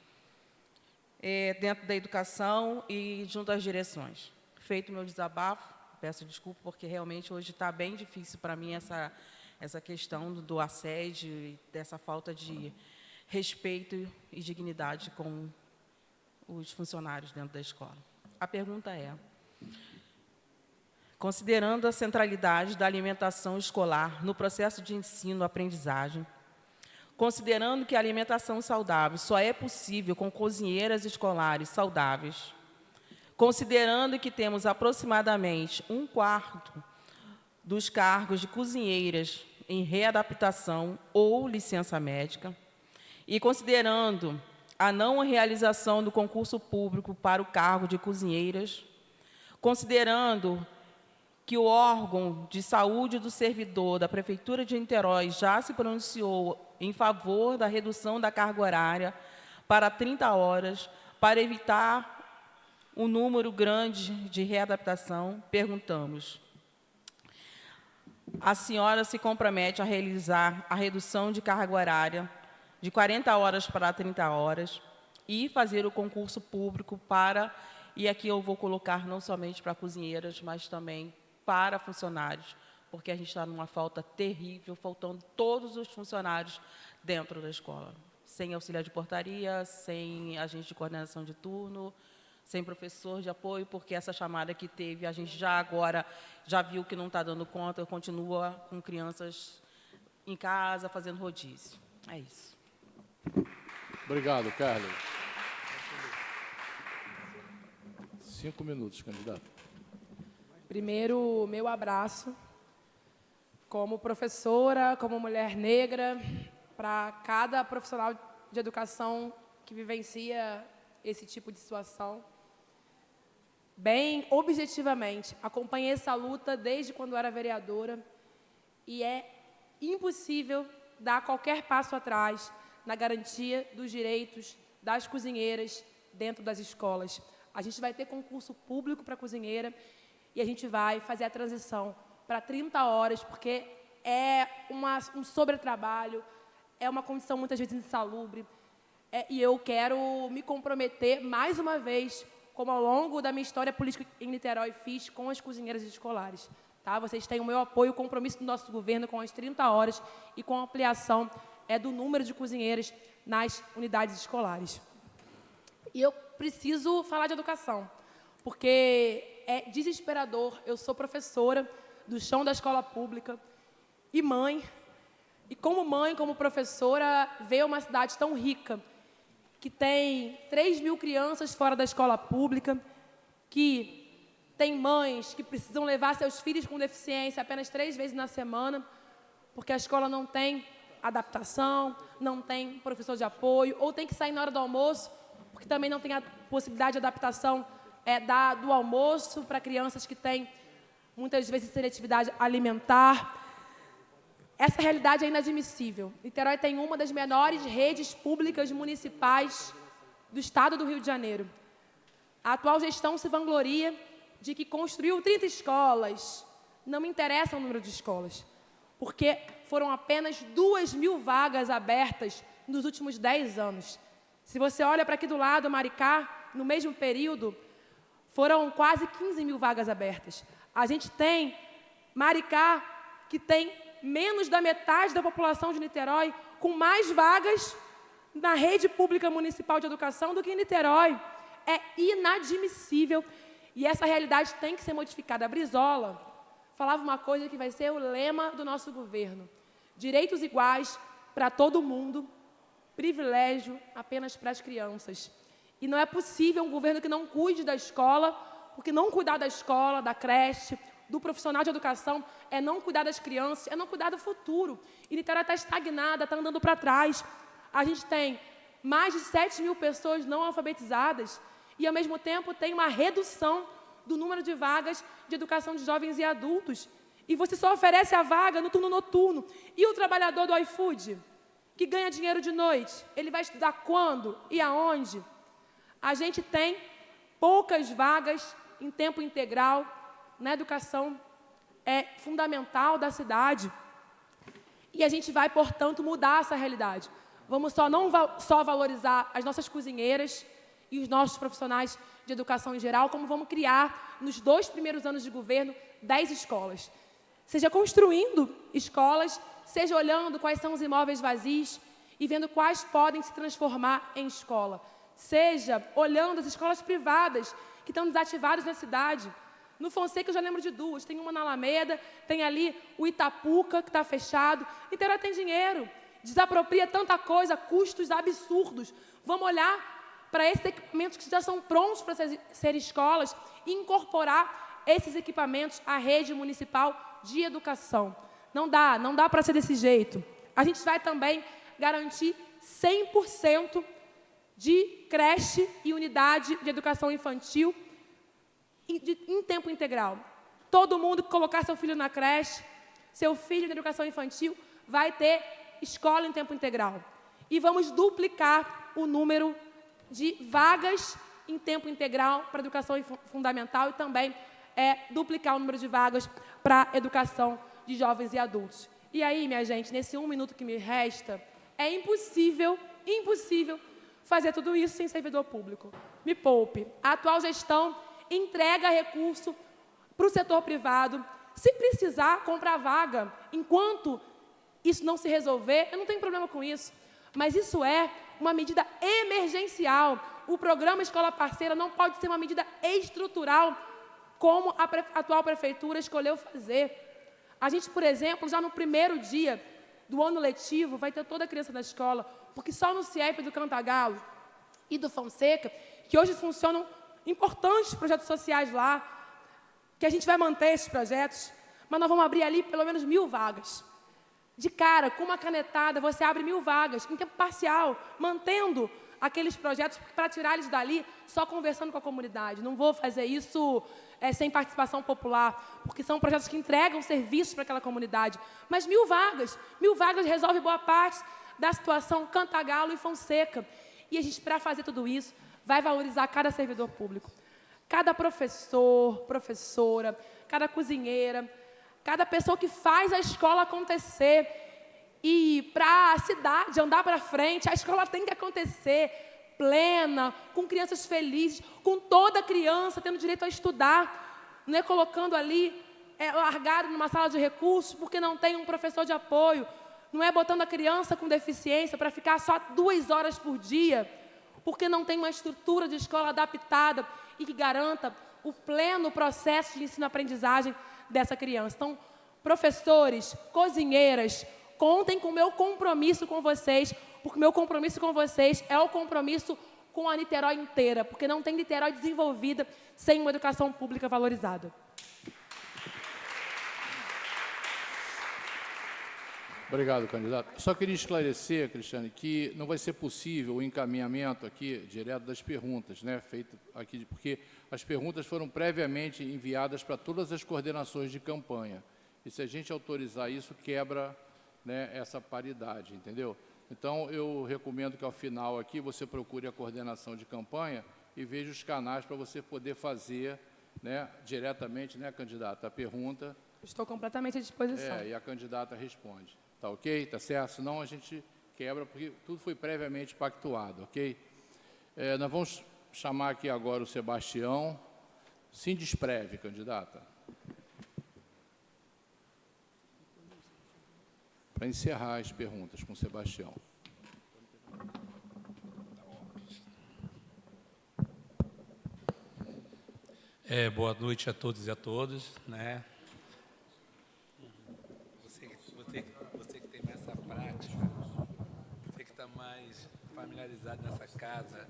dentro da educação e junto às direções. Feito o meu desabafo, peço desculpa, porque realmente hoje está bem difícil para mim essa questão do assédio e dessa falta de respeito e dignidade com os funcionários dentro da escola. A pergunta é: considerando a centralidade da alimentação escolar no processo de ensino-aprendizagem, considerando que a alimentação saudável só é possível com cozinheiras escolares saudáveis, considerando que temos aproximadamente 1/4 dos cargos de cozinheiras em readaptação ou licença médica, e considerando a não realização do concurso público para o cargo de cozinheiras, considerando que o órgão de saúde do servidor da Prefeitura de Niterói já se pronunciou em favor da redução da carga horária para 30 horas, para evitar um número grande de readaptação, perguntamos: a senhora se compromete a realizar a redução de carga horária de 40 horas para 30 horas e fazer o concurso público para, e aqui eu vou colocar não somente para cozinheiras, mas também para funcionários, porque a gente está numa falta terrível, faltando todos os funcionários dentro da escola. Sem auxiliar de portaria, sem agente de coordenação de turno, sem professor de apoio, porque essa chamada que teve, a gente já viu que não está dando conta, continua com crianças em casa, fazendo rodízio. É isso. Obrigado, Carlos. 5 minutos, candidato. Primeiro, meu abraço como professora, como mulher negra, para cada profissional de educação que vivencia esse tipo de situação. Bem objetivamente, acompanhei essa luta desde quando era vereadora e é impossível dar qualquer passo atrás na garantia dos direitos das cozinheiras dentro das escolas. A gente vai ter concurso público para cozinheira e a gente vai fazer a transição para 30 horas, porque é um sobretrabalho, é uma condição muitas vezes insalubre. E eu quero me comprometer mais uma vez, como ao longo da minha história política em Niterói fiz com as cozinheiras escolares. Tá? Vocês têm o meu apoio, o compromisso do nosso governo com as 30 horas e com a ampliação do número de cozinheiras nas unidades escolares. E eu preciso falar de educação, porque é desesperador. Eu sou professora do chão da escola pública e mãe. E como mãe, como professora, ver uma cidade tão rica, que tem 3.000 crianças fora da escola pública, que tem mães que precisam levar seus filhos com deficiência apenas 3 vezes na semana, porque a escola não tem adaptação, não tem professor de apoio, ou tem que sair na hora do almoço, porque também não tem a possibilidade de adaptação do almoço para crianças que têm, muitas vezes, seletividade alimentar. Essa realidade é inadmissível. Niterói tem uma das menores redes públicas municipais do estado do Rio de Janeiro. A atual gestão se vangloria de que construiu 30 escolas. Não me interessa o número de escolas, porque foram apenas 2.000 vagas abertas nos últimos 10 anos. Se você olha para aqui do lado, Maricá, no mesmo período, foram quase 15.000 vagas abertas. A gente tem Maricá, que tem menos da metade da população de Niterói, com mais vagas na rede pública municipal de educação do que em Niterói. É inadmissível. E essa realidade tem que ser modificada. A Brizola falava uma coisa que vai ser o lema do nosso governo: direitos iguais para todo mundo, privilégio apenas para as crianças. E não é possível um governo que não cuide da escola, porque não cuidar da escola, da creche, do profissional de educação, é não cuidar das crianças, é não cuidar do futuro. E Niterói está estagnada, está andando para trás. A gente tem mais de 7.000 pessoas não alfabetizadas e, ao mesmo tempo, tem uma redução do número de vagas de educação de jovens e adultos. E você só oferece a vaga no turno noturno. E o trabalhador do iFood, que ganha dinheiro de noite, ele vai estudar quando e aonde? A gente tem poucas vagas em tempo integral na educação fundamental da cidade. E a gente vai, portanto, mudar essa realidade. Vamos não só valorizar as nossas cozinheiras e os nossos profissionais de educação em geral, como vamos criar, nos 2 primeiros anos de governo, 10 escolas. Seja construindo escolas, seja olhando quais são os imóveis vazios e vendo quais podem se transformar em escola. Seja olhando as escolas privadas que estão desativadas na cidade. No Fonseca eu já lembro de 2. Tem uma na Alameda, tem ali o Itapuca, que está fechado. Niterói tem dinheiro, desapropria tanta coisa, custos absurdos. Vamos olhar para esses equipamentos que já são prontos para ser escolas e incorporar esses equipamentos à rede municipal de educação. Não dá para ser desse jeito. A gente vai também garantir 100% de creche e unidade de educação infantil em tempo integral. Todo mundo que colocar seu filho na creche, seu filho na educação infantil, vai ter escola em tempo integral. E vamos duplicar o número de vagas em tempo integral para a educação fundamental e também duplicar o número de vagas para a educação de jovens e adultos. E aí, minha gente, nesse 1 minuto que me resta, é impossível fazer tudo isso sem servidor público. Me poupe. A atual gestão entrega recurso para o setor privado. Se precisar comprar vaga, enquanto isso não se resolver, eu não tenho problema com isso. Mas isso é uma medida emergencial. O programa Escola Parceira não pode ser uma medida estrutural, como a atual prefeitura escolheu fazer. A gente, por exemplo, já no primeiro dia do ano letivo, vai ter toda a criança na escola, porque só no CIEP do Cantagalo e do Fonseca, que hoje funcionam importantes projetos sociais lá, que a gente vai manter esses projetos, mas nós vamos abrir ali pelo menos 1.000 vagas. De cara, com uma canetada, você abre 1.000 vagas, em tempo parcial, mantendo aqueles projetos para tirar eles dali, só conversando com a comunidade. Não vou fazer isso sem participação popular, porque são projetos que entregam serviços para aquela comunidade. Mas 1.000 vagas resolve boa parte da situação Cantagalo e Fonseca. E a gente, para fazer tudo isso, vai valorizar cada servidor público. Cada professor, professora, cada cozinheira, cada pessoa que faz a escola acontecer. E para a cidade andar para frente, a escola tem que acontecer plena, com crianças felizes, com toda criança tendo direito a estudar, não é colocando ali, largado numa sala de recursos porque não tem um professor de apoio, não é botando a criança com deficiência para ficar só 2 horas por dia. porque não tem uma estrutura de escola adaptada e que garanta o pleno processo de ensino-aprendizagem dessa criança. Então, professores, cozinheiras, contem com o meu compromisso com vocês, porque o meu compromisso com vocês é o compromisso com a Niterói inteira, porque não tem Niterói desenvolvida sem uma educação pública valorizada. Obrigado, candidato. Só queria esclarecer, Cristiane, que não vai ser possível o encaminhamento aqui direto das perguntas, né, feito aqui, porque as perguntas foram previamente enviadas para todas as coordenações de campanha. E se a gente autorizar isso, quebra, né, essa paridade, entendeu? Então, eu recomendo que, ao final aqui, você procure a coordenação de campanha e veja os canais para você poder fazer, né, diretamente, né, candidata, a pergunta. Estou completamente à disposição. E a candidata responde. Tá ok? Tá certo? Senão a gente quebra, porque tudo foi previamente pactuado, ok? Nós vamos chamar aqui agora o Sebastião. Sindespreve, candidata. Para encerrar as perguntas com o Sebastião. Boa noite a todos e a todas, né? Você que tem mais essa prática, você que está mais familiarizado nessa casa.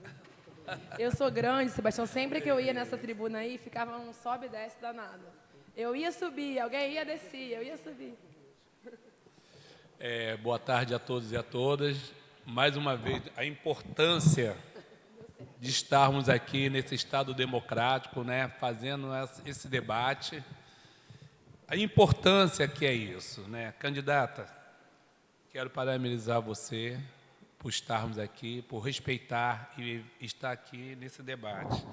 Eu sou grande, Sebastião. Sempre que eu ia nessa tribuna aí, ficava um sobe e desce danado. Eu ia subir, alguém ia descer, eu ia subir. Boa tarde a todos e a todas. Mais uma vez, a importância de estarmos aqui nesse Estado democrático, né, fazendo esse debate. A importância que é isso, né? Candidata, quero parabenizar você por estarmos aqui, por respeitar e estar aqui nesse debate.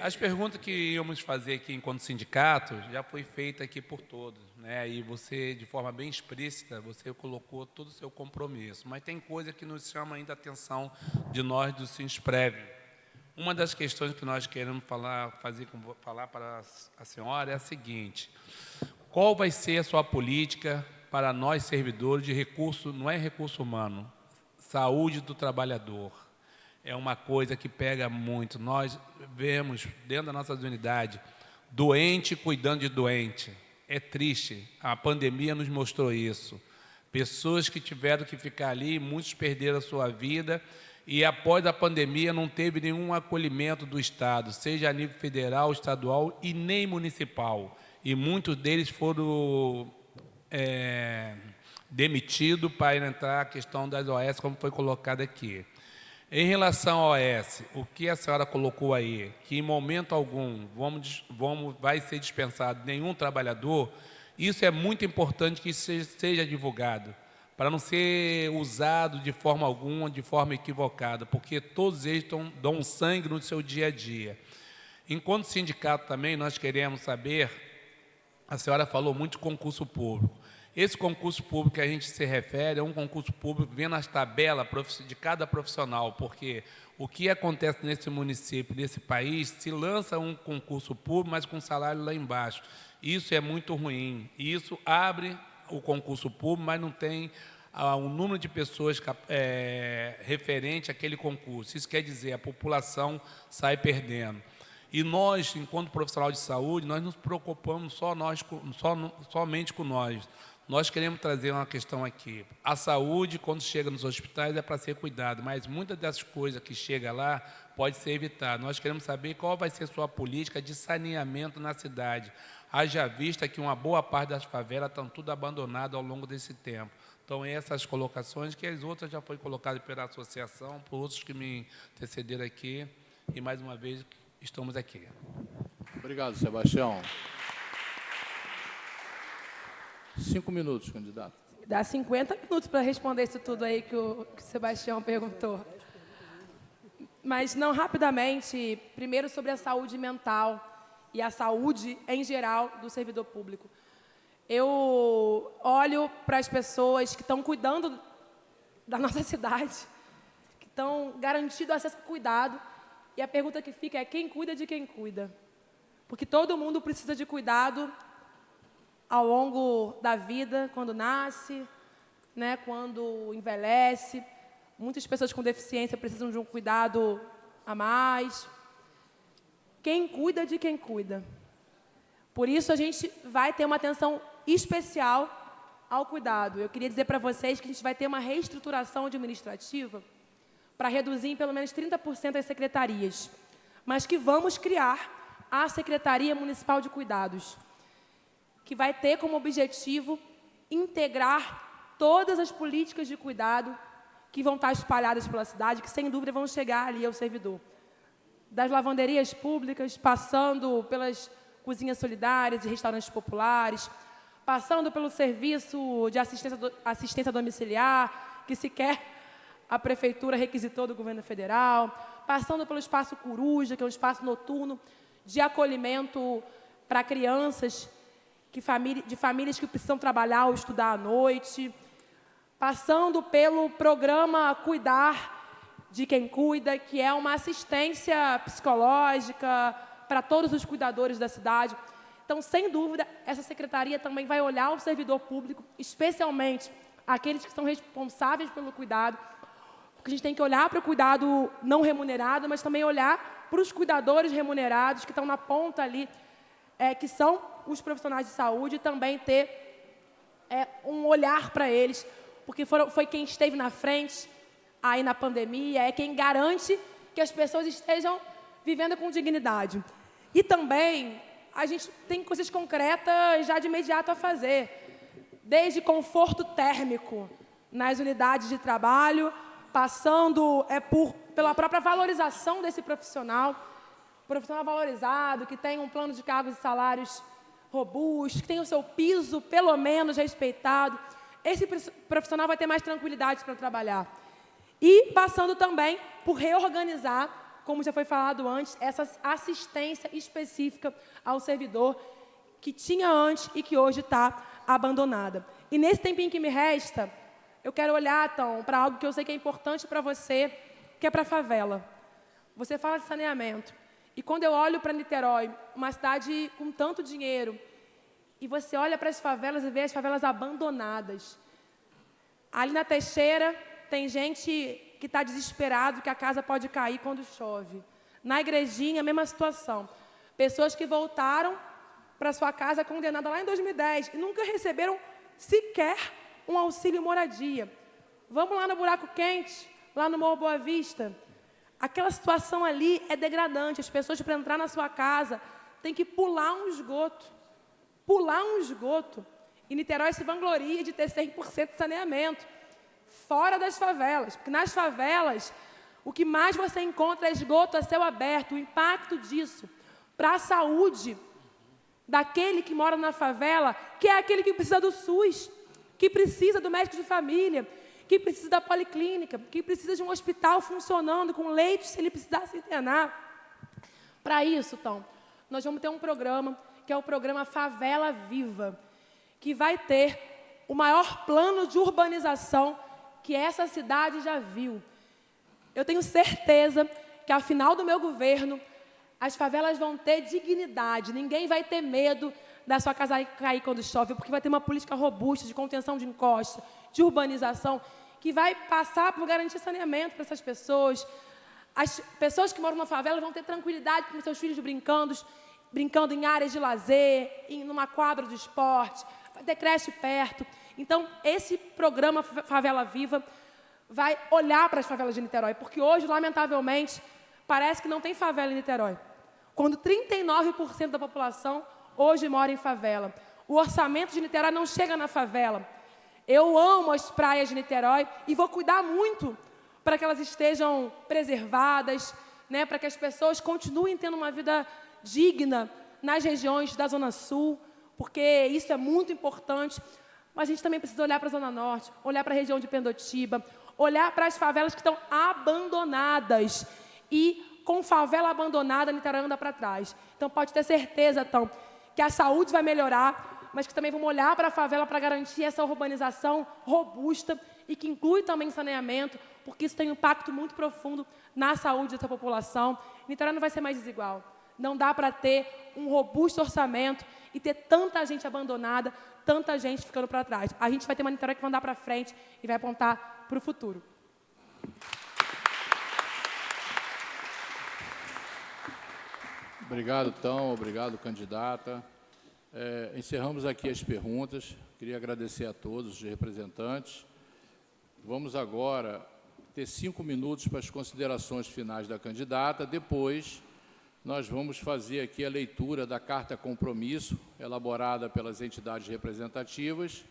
As perguntas que íamos fazer aqui enquanto sindicato já foi feita aqui por todos, né? E você, de forma bem explícita, você colocou todo o seu compromisso. Mas tem coisa que nos chama ainda a atenção de nós do Sindesprev. Uma das questões que nós queremos falar para a senhora é a seguinte: qual vai ser a sua política para nós servidores de recurso, não é recurso humano, saúde do trabalhador? É uma coisa que pega muito. Nós vemos dentro das nossas unidades doente cuidando de doente. É triste. A pandemia nos mostrou isso. Pessoas que tiveram que ficar ali, muitos perderam a sua vida. E após a pandemia não teve nenhum acolhimento do Estado, seja a nível federal, estadual e nem municipal. E muitos deles foram demitidos para entrar a questão das OS, como foi colocado aqui. Em relação ao OS, o que a senhora colocou aí, que em momento algum vai ser dispensado nenhum trabalhador, isso é muito importante que isso seja divulgado, para não ser usado de forma alguma, de forma equivocada, porque todos eles dão sangue no seu dia a dia. Enquanto sindicato também, nós queremos saber, a senhora falou muito de concurso público. Esse concurso público que a gente se refere é um concurso público vendo as tabelas de cada profissional, porque o que acontece nesse município, nesse país, se lança um concurso público, mas com salário lá embaixo. Isso é muito ruim. E isso abre o concurso público, mas não tem um número de pessoas referente àquele concurso. Isso quer dizer, a população sai perdendo. E nós, enquanto profissional de saúde, nós nos preocupamos somente com nós. Nós queremos trazer uma questão aqui. A saúde, quando chega nos hospitais, é para ser cuidado, mas muitas dessas coisas que chega lá pode ser evitado. Nós queremos saber qual vai ser a sua política de saneamento na cidade. Haja vista que uma boa parte das favelas estão tudo abandonadas ao longo desse tempo. Então, essas colocações, que as outras já foram colocadas pela associação, por outros que me antecederam aqui, e mais uma vez estamos aqui. Obrigado, Sebastião. 5 minutos, candidato. Dá 50 minutos para responder isso tudo aí que o Sebastião perguntou. Mas, não, rapidamente, primeiro sobre a saúde mental e a saúde, em geral, do servidor público. Eu olho para as pessoas que estão cuidando da nossa cidade, que estão garantindo acesso ao cuidado, e a pergunta que fica é: quem cuida de quem cuida? Porque todo mundo precisa de cuidado ao longo da vida, quando nasce, né, quando envelhece. Muitas pessoas com deficiência precisam de um cuidado a mais. Quem cuida de quem cuida. Por isso, a gente vai ter uma atenção especial ao cuidado. Eu queria dizer para vocês que a gente vai ter uma reestruturação administrativa para reduzir em pelo menos 30% as secretarias, mas que vamos criar a Secretaria Municipal de Cuidados, que vai ter como objetivo integrar todas as políticas de cuidado que vão estar espalhadas pela cidade, que sem dúvida vão chegar ali ao servidor. Das lavanderias públicas, passando pelas cozinhas solidárias e restaurantes populares, passando pelo serviço de assistência domiciliar, que sequer a Prefeitura requisitou do Governo Federal, passando pelo Espaço Coruja, que é um espaço noturno de acolhimento para crianças de famílias que precisam trabalhar ou estudar à noite, passando pelo programa Cuidar de Quem Cuida, que é uma assistência psicológica para todos os cuidadores da cidade. Então, sem dúvida, essa secretaria também vai olhar o servidor público, especialmente aqueles que são responsáveis pelo cuidado, porque a gente tem que olhar para o cuidado não remunerado, mas também olhar para os cuidadores remunerados que estão na ponta ali, que são os profissionais de saúde, e também ter um olhar para eles, porque foi quem esteve na frente aí na pandemia, é quem garante que as pessoas estejam vivendo com dignidade. E também a gente tem coisas concretas já de imediato a fazer, desde conforto térmico nas unidades de trabalho, passando pela própria valorização desse profissional valorizado, que tem um plano de cargos e salários robusto, que tem o seu piso, pelo menos, respeitado. Esse profissional vai ter mais tranquilidade para trabalhar. E passando também por reorganizar, como já foi falado antes, essa assistência específica ao servidor que tinha antes e que hoje está abandonada. E nesse tempinho que me resta, eu quero olhar, então, para algo que eu sei que é importante para você, que é para a favela. Você fala de saneamento. E quando eu olho para Niterói, uma cidade com tanto dinheiro, e você olha para as favelas e vê as favelas abandonadas. Ali na Teixeira, tem gente que está desesperado, que a casa pode cair quando chove. Na Igrejinha, a mesma situação. Pessoas que voltaram para sua casa condenada lá em 2010 e nunca receberam sequer um auxílio moradia. Vamos lá no Buraco Quente, lá no Morro Boa Vista. Aquela situação ali é degradante. As pessoas, para entrar na sua casa, têm que pular um esgoto. Pular um esgoto. E Niterói se vangloria de ter 100% de saneamento. Fora das favelas. Porque nas favelas, o que mais você encontra é esgoto a céu aberto. O impacto disso para a saúde daquele que mora na favela, que é aquele que precisa do SUS, que precisa do médico de família, que precisa da policlínica, que precisa de um hospital funcionando, com leitos, se ele precisar se internar. Para isso, então, nós vamos ter um programa, que é o programa Favela Viva, que vai ter o maior plano de urbanização que essa cidade já viu. Eu tenho certeza que, ao final do meu governo, as favelas vão ter dignidade. Ninguém vai ter medo da sua casa cair quando chove, porque vai ter uma política robusta de contenção de encosta, de urbanização, que vai passar por garantir saneamento para essas pessoas. As pessoas que moram na favela vão ter tranquilidade com seus filhos brincando em áreas de lazer, numa quadra de esporte, vai ter creche perto. Então, esse programa Favela Viva vai olhar para as favelas de Niterói, porque hoje, lamentavelmente, parece que não tem favela em Niterói, quando 39% da população hoje mora em favela. O orçamento de Niterói não chega na favela. Eu amo as praias de Niterói e vou cuidar muito para que elas estejam preservadas, né, para que as pessoas continuem tendo uma vida digna nas regiões da Zona Sul, porque isso é muito importante. Mas a gente também precisa olhar para a Zona Norte, olhar para a região de Pendotiba, olhar para as favelas que estão abandonadas. E com favela abandonada, Niterói anda para trás. Então, pode ter certeza, então, que a saúde vai melhorar, mas que também vamos olhar para a favela para garantir essa urbanização robusta e que inclui também saneamento, porque isso tem um impacto muito profundo na saúde dessa população. Niterói não vai ser mais desigual. Não dá para ter um robusto orçamento e ter tanta gente abandonada, tanta gente ficando para trás. A gente vai ter uma Niterói que vai andar para frente e vai apontar para o futuro. Obrigado, Tom. Obrigado, candidata. Encerramos aqui as perguntas. Queria agradecer a todos os representantes. Vamos agora ter 5 minutos para as considerações finais da candidata. Depois, nós vamos fazer aqui a leitura da carta compromisso, elaborada pelas entidades representativas.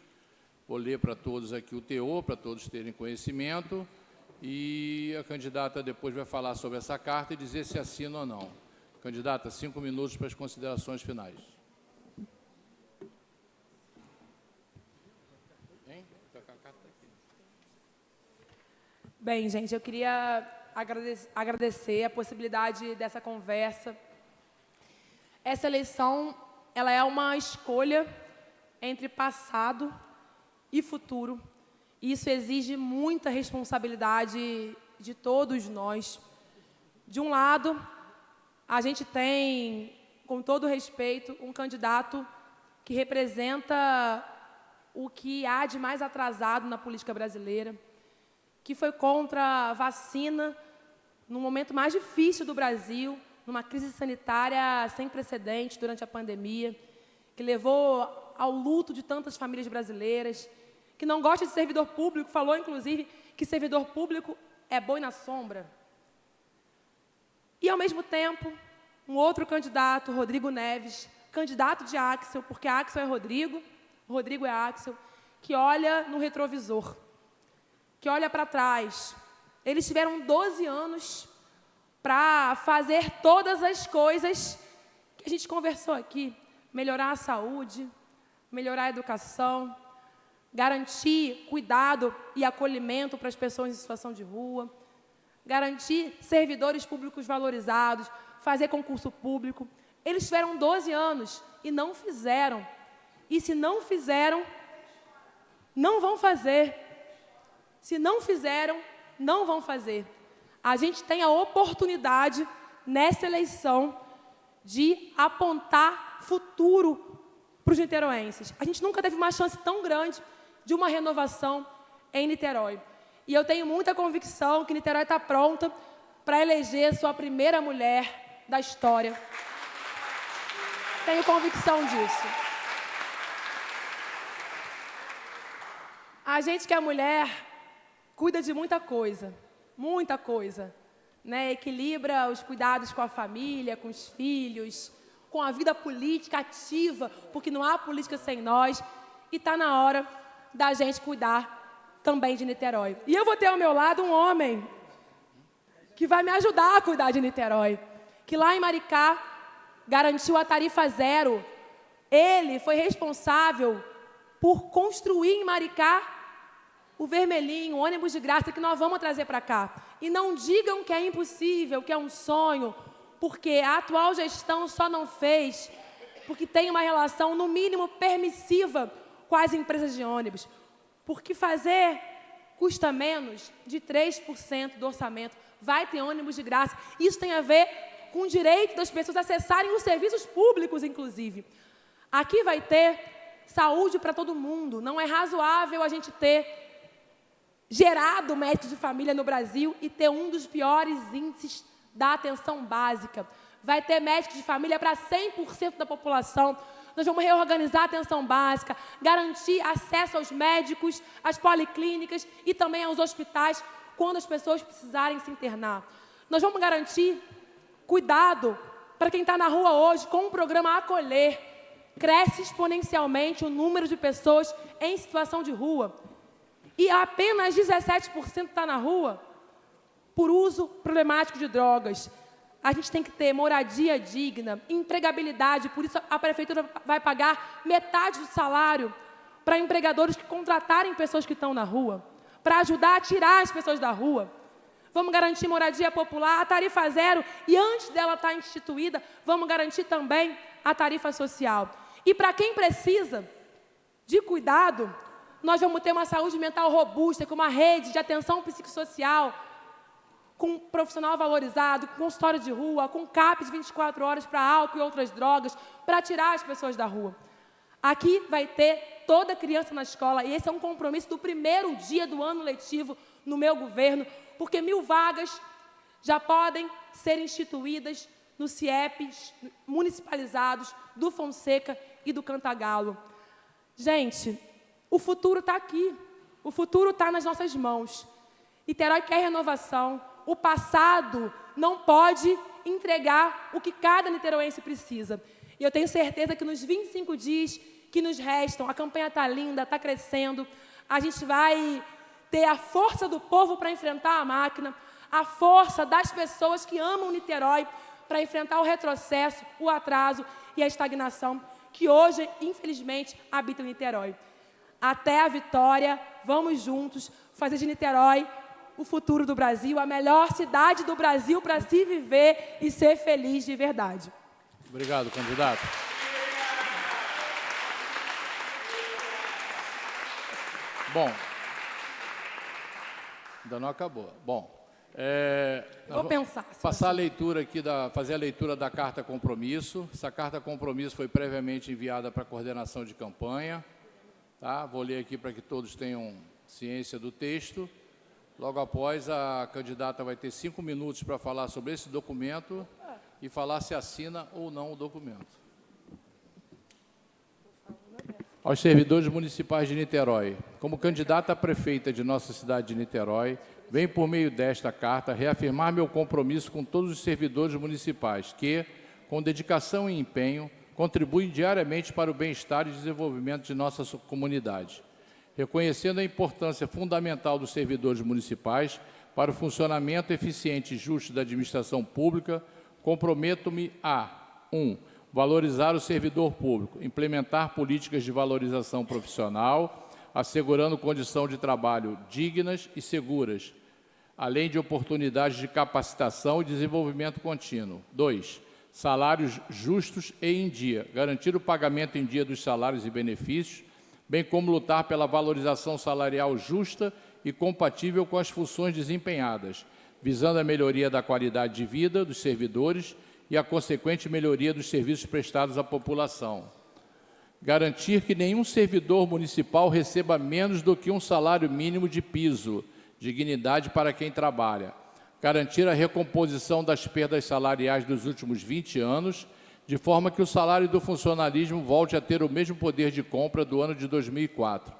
Vou ler para todos aqui o teor, para todos terem conhecimento. E a candidata depois vai falar sobre essa carta e dizer se assina ou não. Candidata, 5 minutos para as considerações finais. Bem, gente, eu queria agradecer a possibilidade dessa conversa. Essa eleição, ela é uma escolha entre passado e futuro. E isso exige muita responsabilidade de todos nós. De um lado, a gente tem, com todo respeito, um candidato que representa o que há de mais atrasado na política brasileira, que foi contra a vacina no momento mais difícil do Brasil, numa crise sanitária sem precedentes durante a pandemia, que levou ao luto de tantas famílias brasileiras, que não gosta de servidor público, falou, inclusive, que servidor público é boi na sombra. E, ao mesmo tempo, um outro candidato, Rodrigo Neves, candidato de Axel, porque Axel é Rodrigo, Rodrigo é Axel, que olha no retrovisor, que olha para trás. Eles tiveram 12 anos para fazer todas as coisas que a gente conversou aqui. Melhorar a saúde, melhorar a educação, garantir cuidado e acolhimento para as pessoas em situação de rua, garantir servidores públicos valorizados, fazer concurso público. Eles tiveram 12 anos e não fizeram. E se não fizeram, não vão fazer. Se não fizeram, não vão fazer. A gente tem a oportunidade, nessa eleição, de apontar futuro para os niteroenses. A gente nunca teve uma chance tão grande de uma renovação em Niterói. E eu tenho muita convicção que Niterói está pronta para eleger sua primeira mulher da história. Tenho convicção disso. A gente que é mulher cuida de muita coisa, né? Equilibra os cuidados com a família, com os filhos, com a vida política ativa, porque não há política sem nós, e está na hora da gente cuidar também de Niterói. E eu vou ter ao meu lado um homem que vai me ajudar a cuidar de Niterói, que lá em Maricá garantiu a tarifa zero. Ele foi responsável por construir em Maricá o vermelhinho, o ônibus de graça que nós vamos trazer para cá. E não digam que é impossível, que é um sonho, porque a atual gestão só não fez porque tem uma relação, no mínimo, permissiva com as empresas de ônibus. Porque fazer custa menos de 3% do orçamento. Vai ter ônibus de graça. Isso tem a ver com o direito das pessoas acessarem os serviços públicos, inclusive. Aqui vai ter saúde para todo mundo. Não é razoável a gente ter gerado médicos de família no Brasil e ter um dos piores índices da atenção básica. Vai ter médicos de família para 100% da população. Nós vamos reorganizar a atenção básica, garantir acesso aos médicos, às policlínicas e também aos hospitais quando as pessoas precisarem se internar. Nós vamos garantir cuidado para quem está na rua hoje com o programa Acolher. Cresce exponencialmente o número de pessoas em situação de rua. E apenas 17% está na rua por uso problemático de drogas. A gente tem que ter moradia digna, empregabilidade, por isso a prefeitura vai pagar metade do salário para empregadores que contratarem pessoas que estão na rua, para ajudar a tirar as pessoas da rua. Vamos garantir moradia popular, a tarifa zero, e antes dela estar instituída, vamos garantir também a tarifa social. E para quem precisa de cuidado, nós vamos ter uma saúde mental robusta, com uma rede de atenção psicossocial, com um profissional valorizado, com consultório de rua, com CAP de 24 horas para álcool e outras drogas, para tirar as pessoas da rua. Aqui vai ter toda criança na escola, e esse é um compromisso do primeiro dia do ano letivo no meu governo, porque 1.000 vagas já podem ser instituídas nos CIEPs municipalizados do Fonseca e do Cantagalo. Gente, o futuro está aqui, o futuro está nas nossas mãos. Niterói quer renovação, o passado não pode entregar o que cada niteroense precisa. E eu tenho certeza que nos 25 dias que nos restam, a campanha está linda, está crescendo, a gente vai ter a força do povo para enfrentar a máquina, a força das pessoas que amam Niterói para enfrentar o retrocesso, o atraso e a estagnação que hoje, infelizmente, habita em Niterói. Até a vitória, vamos juntos fazer de Niterói o futuro do Brasil, a melhor cidade do Brasil para se viver e ser feliz de verdade. Obrigado, candidato. Bom, ainda não acabou. Bom, vou pensar. Passar a leitura aqui, fazer a leitura da carta compromisso. Essa carta compromisso foi previamente enviada para a coordenação de campanha. Tá? Vou ler aqui para que todos tenham ciência do texto. Logo após, a candidata vai ter 5 minutos para falar sobre esse documento e falar se assina ou não o documento. Aos servidores municipais de Niterói, como candidata a prefeita de nossa cidade de Niterói, venho por meio desta carta reafirmar meu compromisso com todos os servidores municipais que, com dedicação e empenho, contribuem diariamente para o bem-estar e desenvolvimento de nossa comunidade. Reconhecendo a importância fundamental dos servidores municipais para o funcionamento eficiente e justo da administração pública, comprometo-me a 1. Valorizar o servidor público, implementar políticas de valorização profissional, assegurando condições de trabalho dignas e seguras, além de oportunidades de capacitação e desenvolvimento contínuo. 2. Salários justos e em dia, garantir o pagamento em dia dos salários e benefícios, bem como lutar pela valorização salarial justa e compatível com as funções desempenhadas, visando a melhoria da qualidade de vida dos servidores e a consequente melhoria dos serviços prestados à população. Garantir que nenhum servidor municipal receba menos do que um salário mínimo de piso, dignidade para quem trabalha. Garantir a recomposição das perdas salariais dos últimos 20 anos, de forma que o salário do funcionalismo volte a ter o mesmo poder de compra do ano de 2004.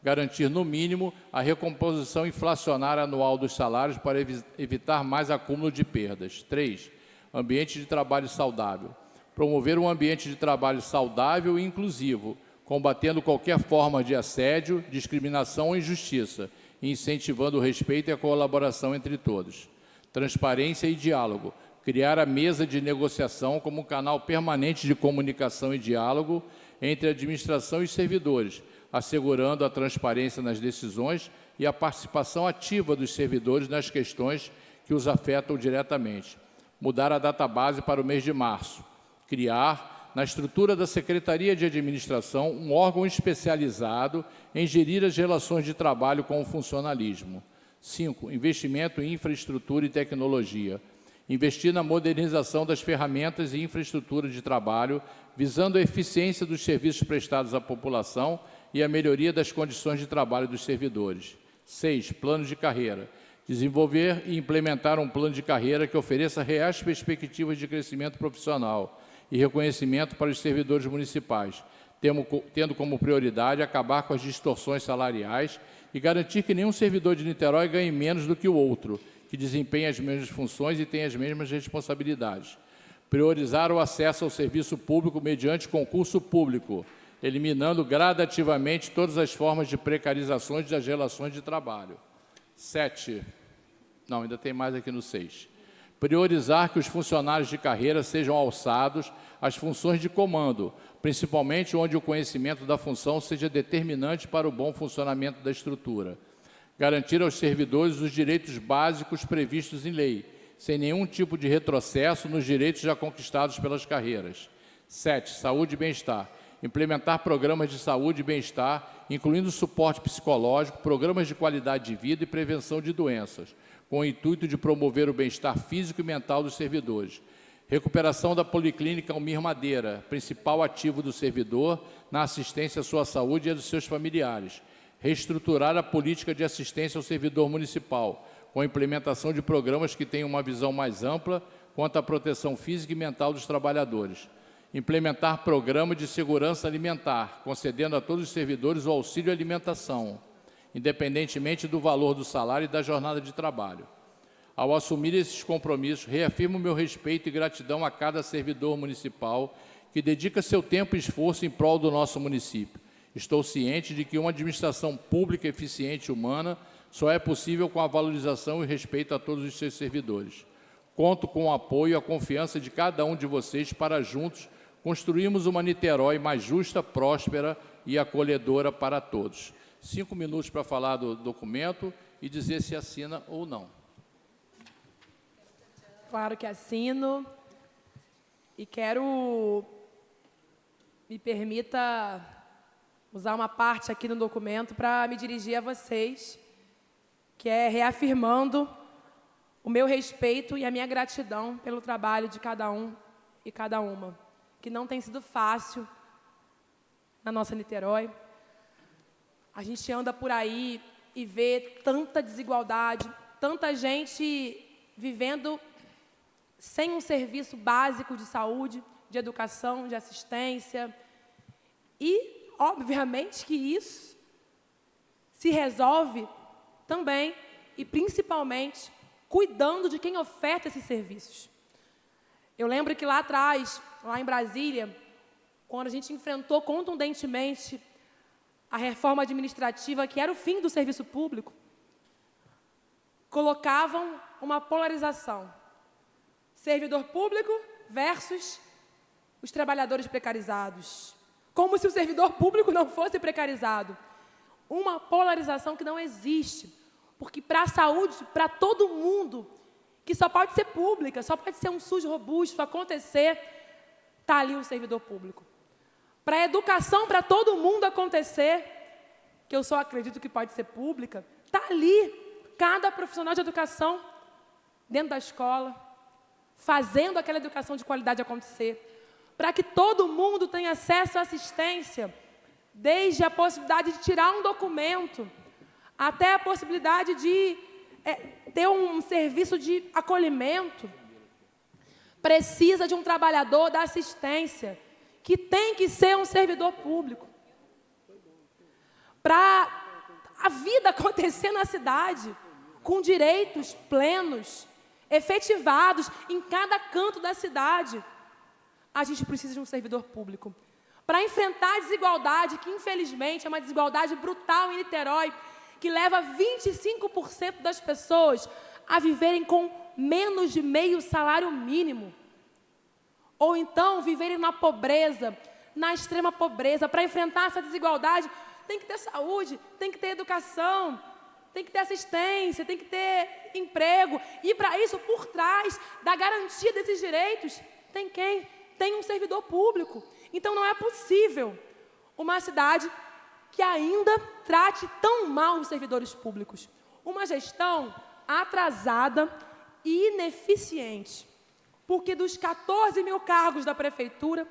Garantir, no mínimo, a recomposição inflacionária anual dos salários para evitar mais acúmulo de perdas. 3. Ambiente de trabalho saudável. Promover um ambiente de trabalho saudável e inclusivo, combatendo qualquer forma de assédio, discriminação ou injustiça, e incentivando o respeito e a colaboração entre todos. Transparência e diálogo. Criar a mesa de negociação como um canal permanente de comunicação e diálogo entre a administração e os servidores, assegurando a transparência nas decisões e a participação ativa dos servidores nas questões que os afetam diretamente. Mudar a database para o mês de março. Criar, na estrutura da Secretaria de Administração, um órgão especializado em gerir as relações de trabalho com o funcionalismo. 5. Investimento em infraestrutura e tecnologia. Investir na modernização das ferramentas e infraestrutura de trabalho, visando a eficiência dos serviços prestados à população e a melhoria das condições de trabalho dos servidores. 6. Plano de carreira. Desenvolver e implementar um plano de carreira que ofereça reais perspectivas de crescimento profissional e reconhecimento para os servidores municipais, tendo como prioridade acabar com as distorções salariais e garantir que nenhum servidor de Niterói ganhe menos do que o outro, que desempenhe as mesmas funções e tenha as mesmas responsabilidades. Priorizar o acesso ao serviço público mediante concurso público, eliminando gradativamente todas as formas de precarizações das relações de trabalho. 7. Não, ainda tem mais aqui no 6. Priorizar que os funcionários de carreira sejam alçados às funções de comando, principalmente onde o conhecimento da função seja determinante para o bom funcionamento da estrutura. Garantir aos servidores os direitos básicos previstos em lei, sem nenhum tipo de retrocesso nos direitos já conquistados pelas carreiras. 7. Saúde e bem-estar. Implementar programas de saúde e bem-estar, incluindo suporte psicológico, programas de qualidade de vida e prevenção de doenças, com o intuito de promover o bem-estar físico e mental dos servidores. Recuperação da Policlínica Almir Madeira, principal ativo do servidor na assistência à sua saúde e a dos seus familiares. Reestruturar a política de assistência ao servidor municipal, com a implementação de programas que tenham uma visão mais ampla, quanto à proteção física e mental dos trabalhadores. Implementar programa de segurança alimentar, concedendo a todos os servidores o auxílio alimentação, independentemente do valor do salário e da jornada de trabalho. Ao assumir esses compromissos, reafirmo meu respeito e gratidão a cada servidor municipal que dedica seu tempo e esforço em prol do nosso município. Estou ciente de que uma administração pública eficiente e humana só é possível com a valorização e respeito a todos os seus servidores. Conto com o apoio e a confiança de cada um de vocês para juntos construirmos uma Niterói mais justa, próspera e acolhedora para todos. 5 minutos para falar do documento e dizer se assina ou não. Claro que assino. E quero, me permita usar uma parte aqui no documento para me dirigir a vocês, que é reafirmando o meu respeito e a minha gratidão pelo trabalho de cada um e cada uma, que não tem sido fácil na nossa Niterói. A gente anda por aí e vê tanta desigualdade, tanta gente vivendo sem um serviço básico de saúde, de educação, de assistência. E, obviamente, que isso se resolve também e principalmente cuidando de quem oferta esses serviços. Eu lembro que lá atrás, lá em Brasília, quando a gente enfrentou contundentemente a reforma administrativa, que era o fim do serviço público, colocavam uma polarização. Servidor público versus os trabalhadores precarizados. Como se o servidor público não fosse precarizado. Uma polarização que não existe. Porque para a saúde, para todo mundo, que só pode ser pública, só pode ser um SUS robusto, acontecer, está ali o servidor público. Para a educação, para todo mundo acontecer, que eu só acredito que pode ser pública, está ali cada profissional de educação dentro da escola, fazendo aquela educação de qualidade acontecer, para que todo mundo tenha acesso à assistência, desde a possibilidade de tirar um documento, até a possibilidade de ter um serviço de acolhimento. Precisa de um trabalhador da assistência, que tem que ser um servidor público. Para a vida acontecer na cidade, com direitos plenos, efetivados em cada canto da cidade, a gente precisa de um servidor público. Para enfrentar a desigualdade, que infelizmente é uma desigualdade brutal em Niterói, que leva 25% das pessoas a viverem com menos de meio salário mínimo. Ou então viverem na pobreza, na extrema pobreza. Para enfrentar essa desigualdade, tem que ter saúde, tem que ter educação, tem que ter assistência, tem que ter emprego. E para isso, por trás da garantia desses direitos, tem quem? Tem um servidor público. Então não é possível uma cidade que ainda trate tão mal os servidores públicos. Uma gestão atrasada e ineficiente. Porque dos 14 mil cargos da prefeitura,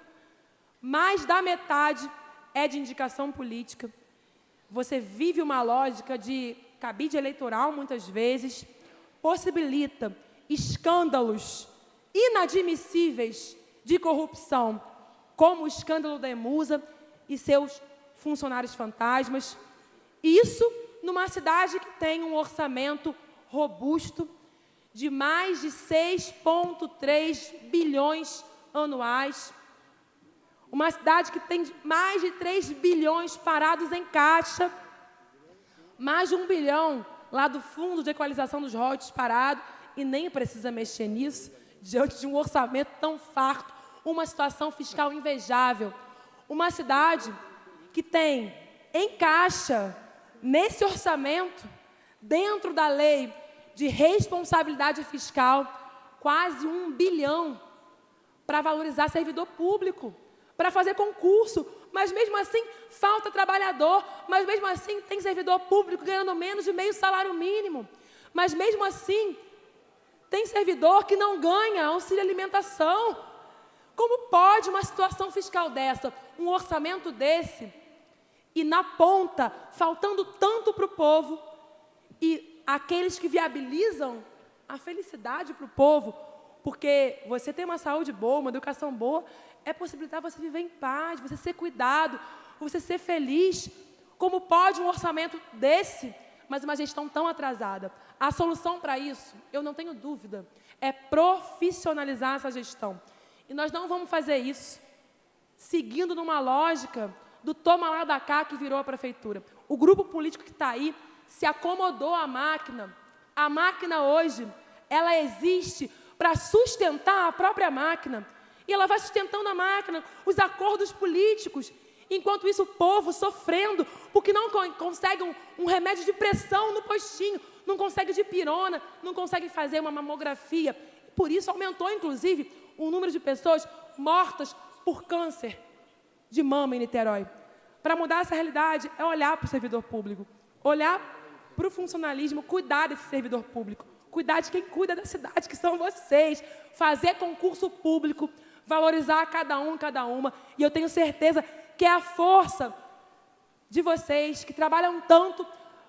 mais da metade é de indicação política. Você vive uma lógica de cabide eleitoral, muitas vezes, possibilita escândalos inadmissíveis de corrupção, como o escândalo da Emusa e seus funcionários fantasmas. Isso numa cidade que tem um orçamento robusto de mais de 6,3 bilhões anuais. Uma cidade que tem mais de 3 bilhões parados em caixa, mais de 1 bilhão lá do Fundo de Equalização dos Royalties parado, e nem precisa mexer nisso, diante de um orçamento tão farto, uma situação fiscal invejável. Uma cidade que tem em caixa, nesse orçamento, dentro da lei de responsabilidade fiscal, quase 1 bilhão para valorizar servidor público, para fazer concurso, mas mesmo assim falta trabalhador, mas mesmo assim tem servidor público ganhando menos de meio salário mínimo, mas mesmo assim tem servidor que não ganha auxílio alimentação. Como pode uma situação fiscal dessa, um orçamento desse, e na ponta, faltando tanto para o povo, e aqueles que viabilizam a felicidade para o povo, Porque você ter uma saúde boa, uma educação boa, é possibilitar você viver em paz, você ser cuidado, você ser feliz. Como pode um orçamento desse, mas uma gestão tão atrasada? A solução para isso, eu não tenho dúvida, é profissionalizar essa gestão. E nós não vamos fazer isso seguindo numa lógica do toma lá da cá que virou a prefeitura. O grupo político que está aí se acomodou à máquina. A máquina hoje, ela existe para sustentar a própria máquina. E ela vai sustentando a máquina, os acordos políticos. Enquanto isso, o povo sofrendo, porque não consegue um remédio de pressão no postinho, não consegue dipirona, não consegue fazer uma mamografia. Por isso, aumentou, inclusive, o número de pessoas mortas por câncer de mama em Niterói. Para mudar essa realidade, é olhar para o servidor público, olhar para o funcionalismo, cuidar desse servidor público, cuidar de quem cuida da cidade, que são vocês, fazer concurso público, valorizar cada um e cada uma. E eu tenho certeza que é a força de vocês, que trabalham tanto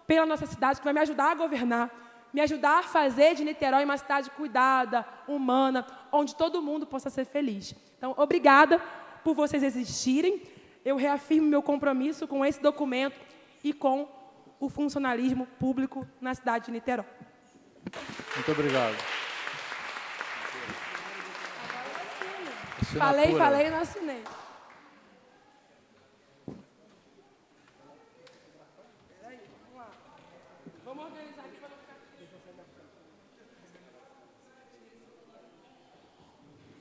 pela nossa cidade, que vai me ajudar a governar, me ajudar a fazer de Niterói uma cidade cuidada, humana, onde todo mundo possa ser feliz. Então, obrigada por vocês existirem. Eu reafirmo meu compromisso com esse documento e com o funcionalismo público na cidade de Niterói. Muito obrigado. Falei Assinatura. e não assinei. Vamos organizar aqui para não ficar...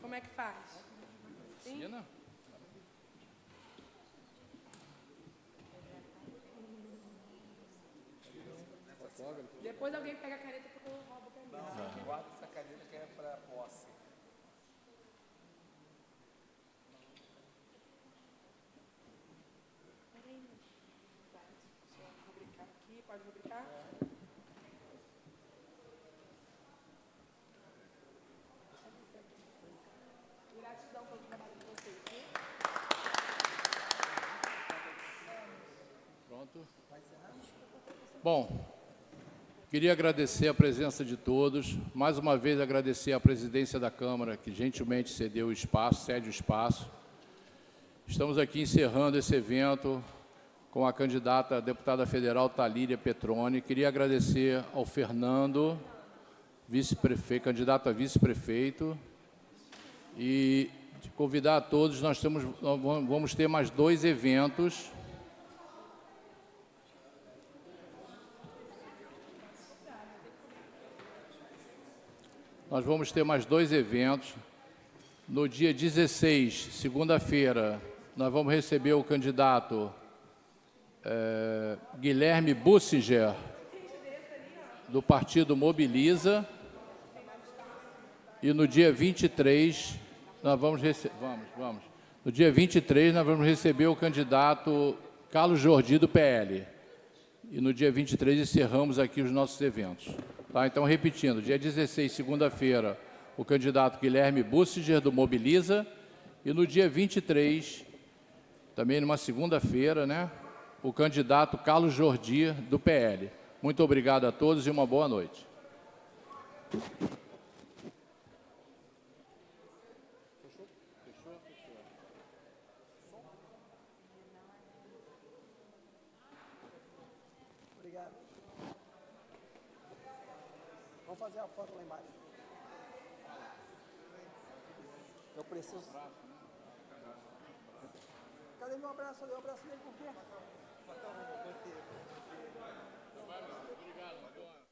Como é que faz? Assina. Depois alguém pega a caneta porque eu roubo também. Guarda essa caneta que é para posse. Rubricar aqui, pode rubricar? Gratidão pelo trabalho de vocês, viu? Pronto. Bom, queria agradecer a presença de todos. Mais uma vez, agradecer à presidência da Câmara, que gentilmente cedeu o espaço, cede o espaço. Estamos aqui encerrando esse evento com a candidata a deputada federal Talíria Petroni. Queria agradecer ao Fernando, vice-prefeito, candidato a vice-prefeito, e convidar a todos. Nós vamos ter mais 2 eventos. Nós vamos ter mais 2 eventos. No dia 16, segunda-feira, nós vamos receber o candidato Guilherme Bussinger, do Partido Mobiliza. E no dia 23, nós vamos receber... No dia 23, nós vamos receber o candidato Carlos Jordi, do PL. E no dia 23, encerramos aqui os nossos eventos. Tá? Então, repetindo, dia 16, segunda-feira, o candidato Guilherme Bussinger, do Mobiliza, e no dia 23, também numa segunda-feira, né, o candidato Carlos Jordi, do PL. Muito obrigado a todos e uma boa noite. Obrigado. Vamos fazer a foto lá embaixo. Eu preciso... Cadê meu abraço? Eu abraço dele por quê? Obrigado.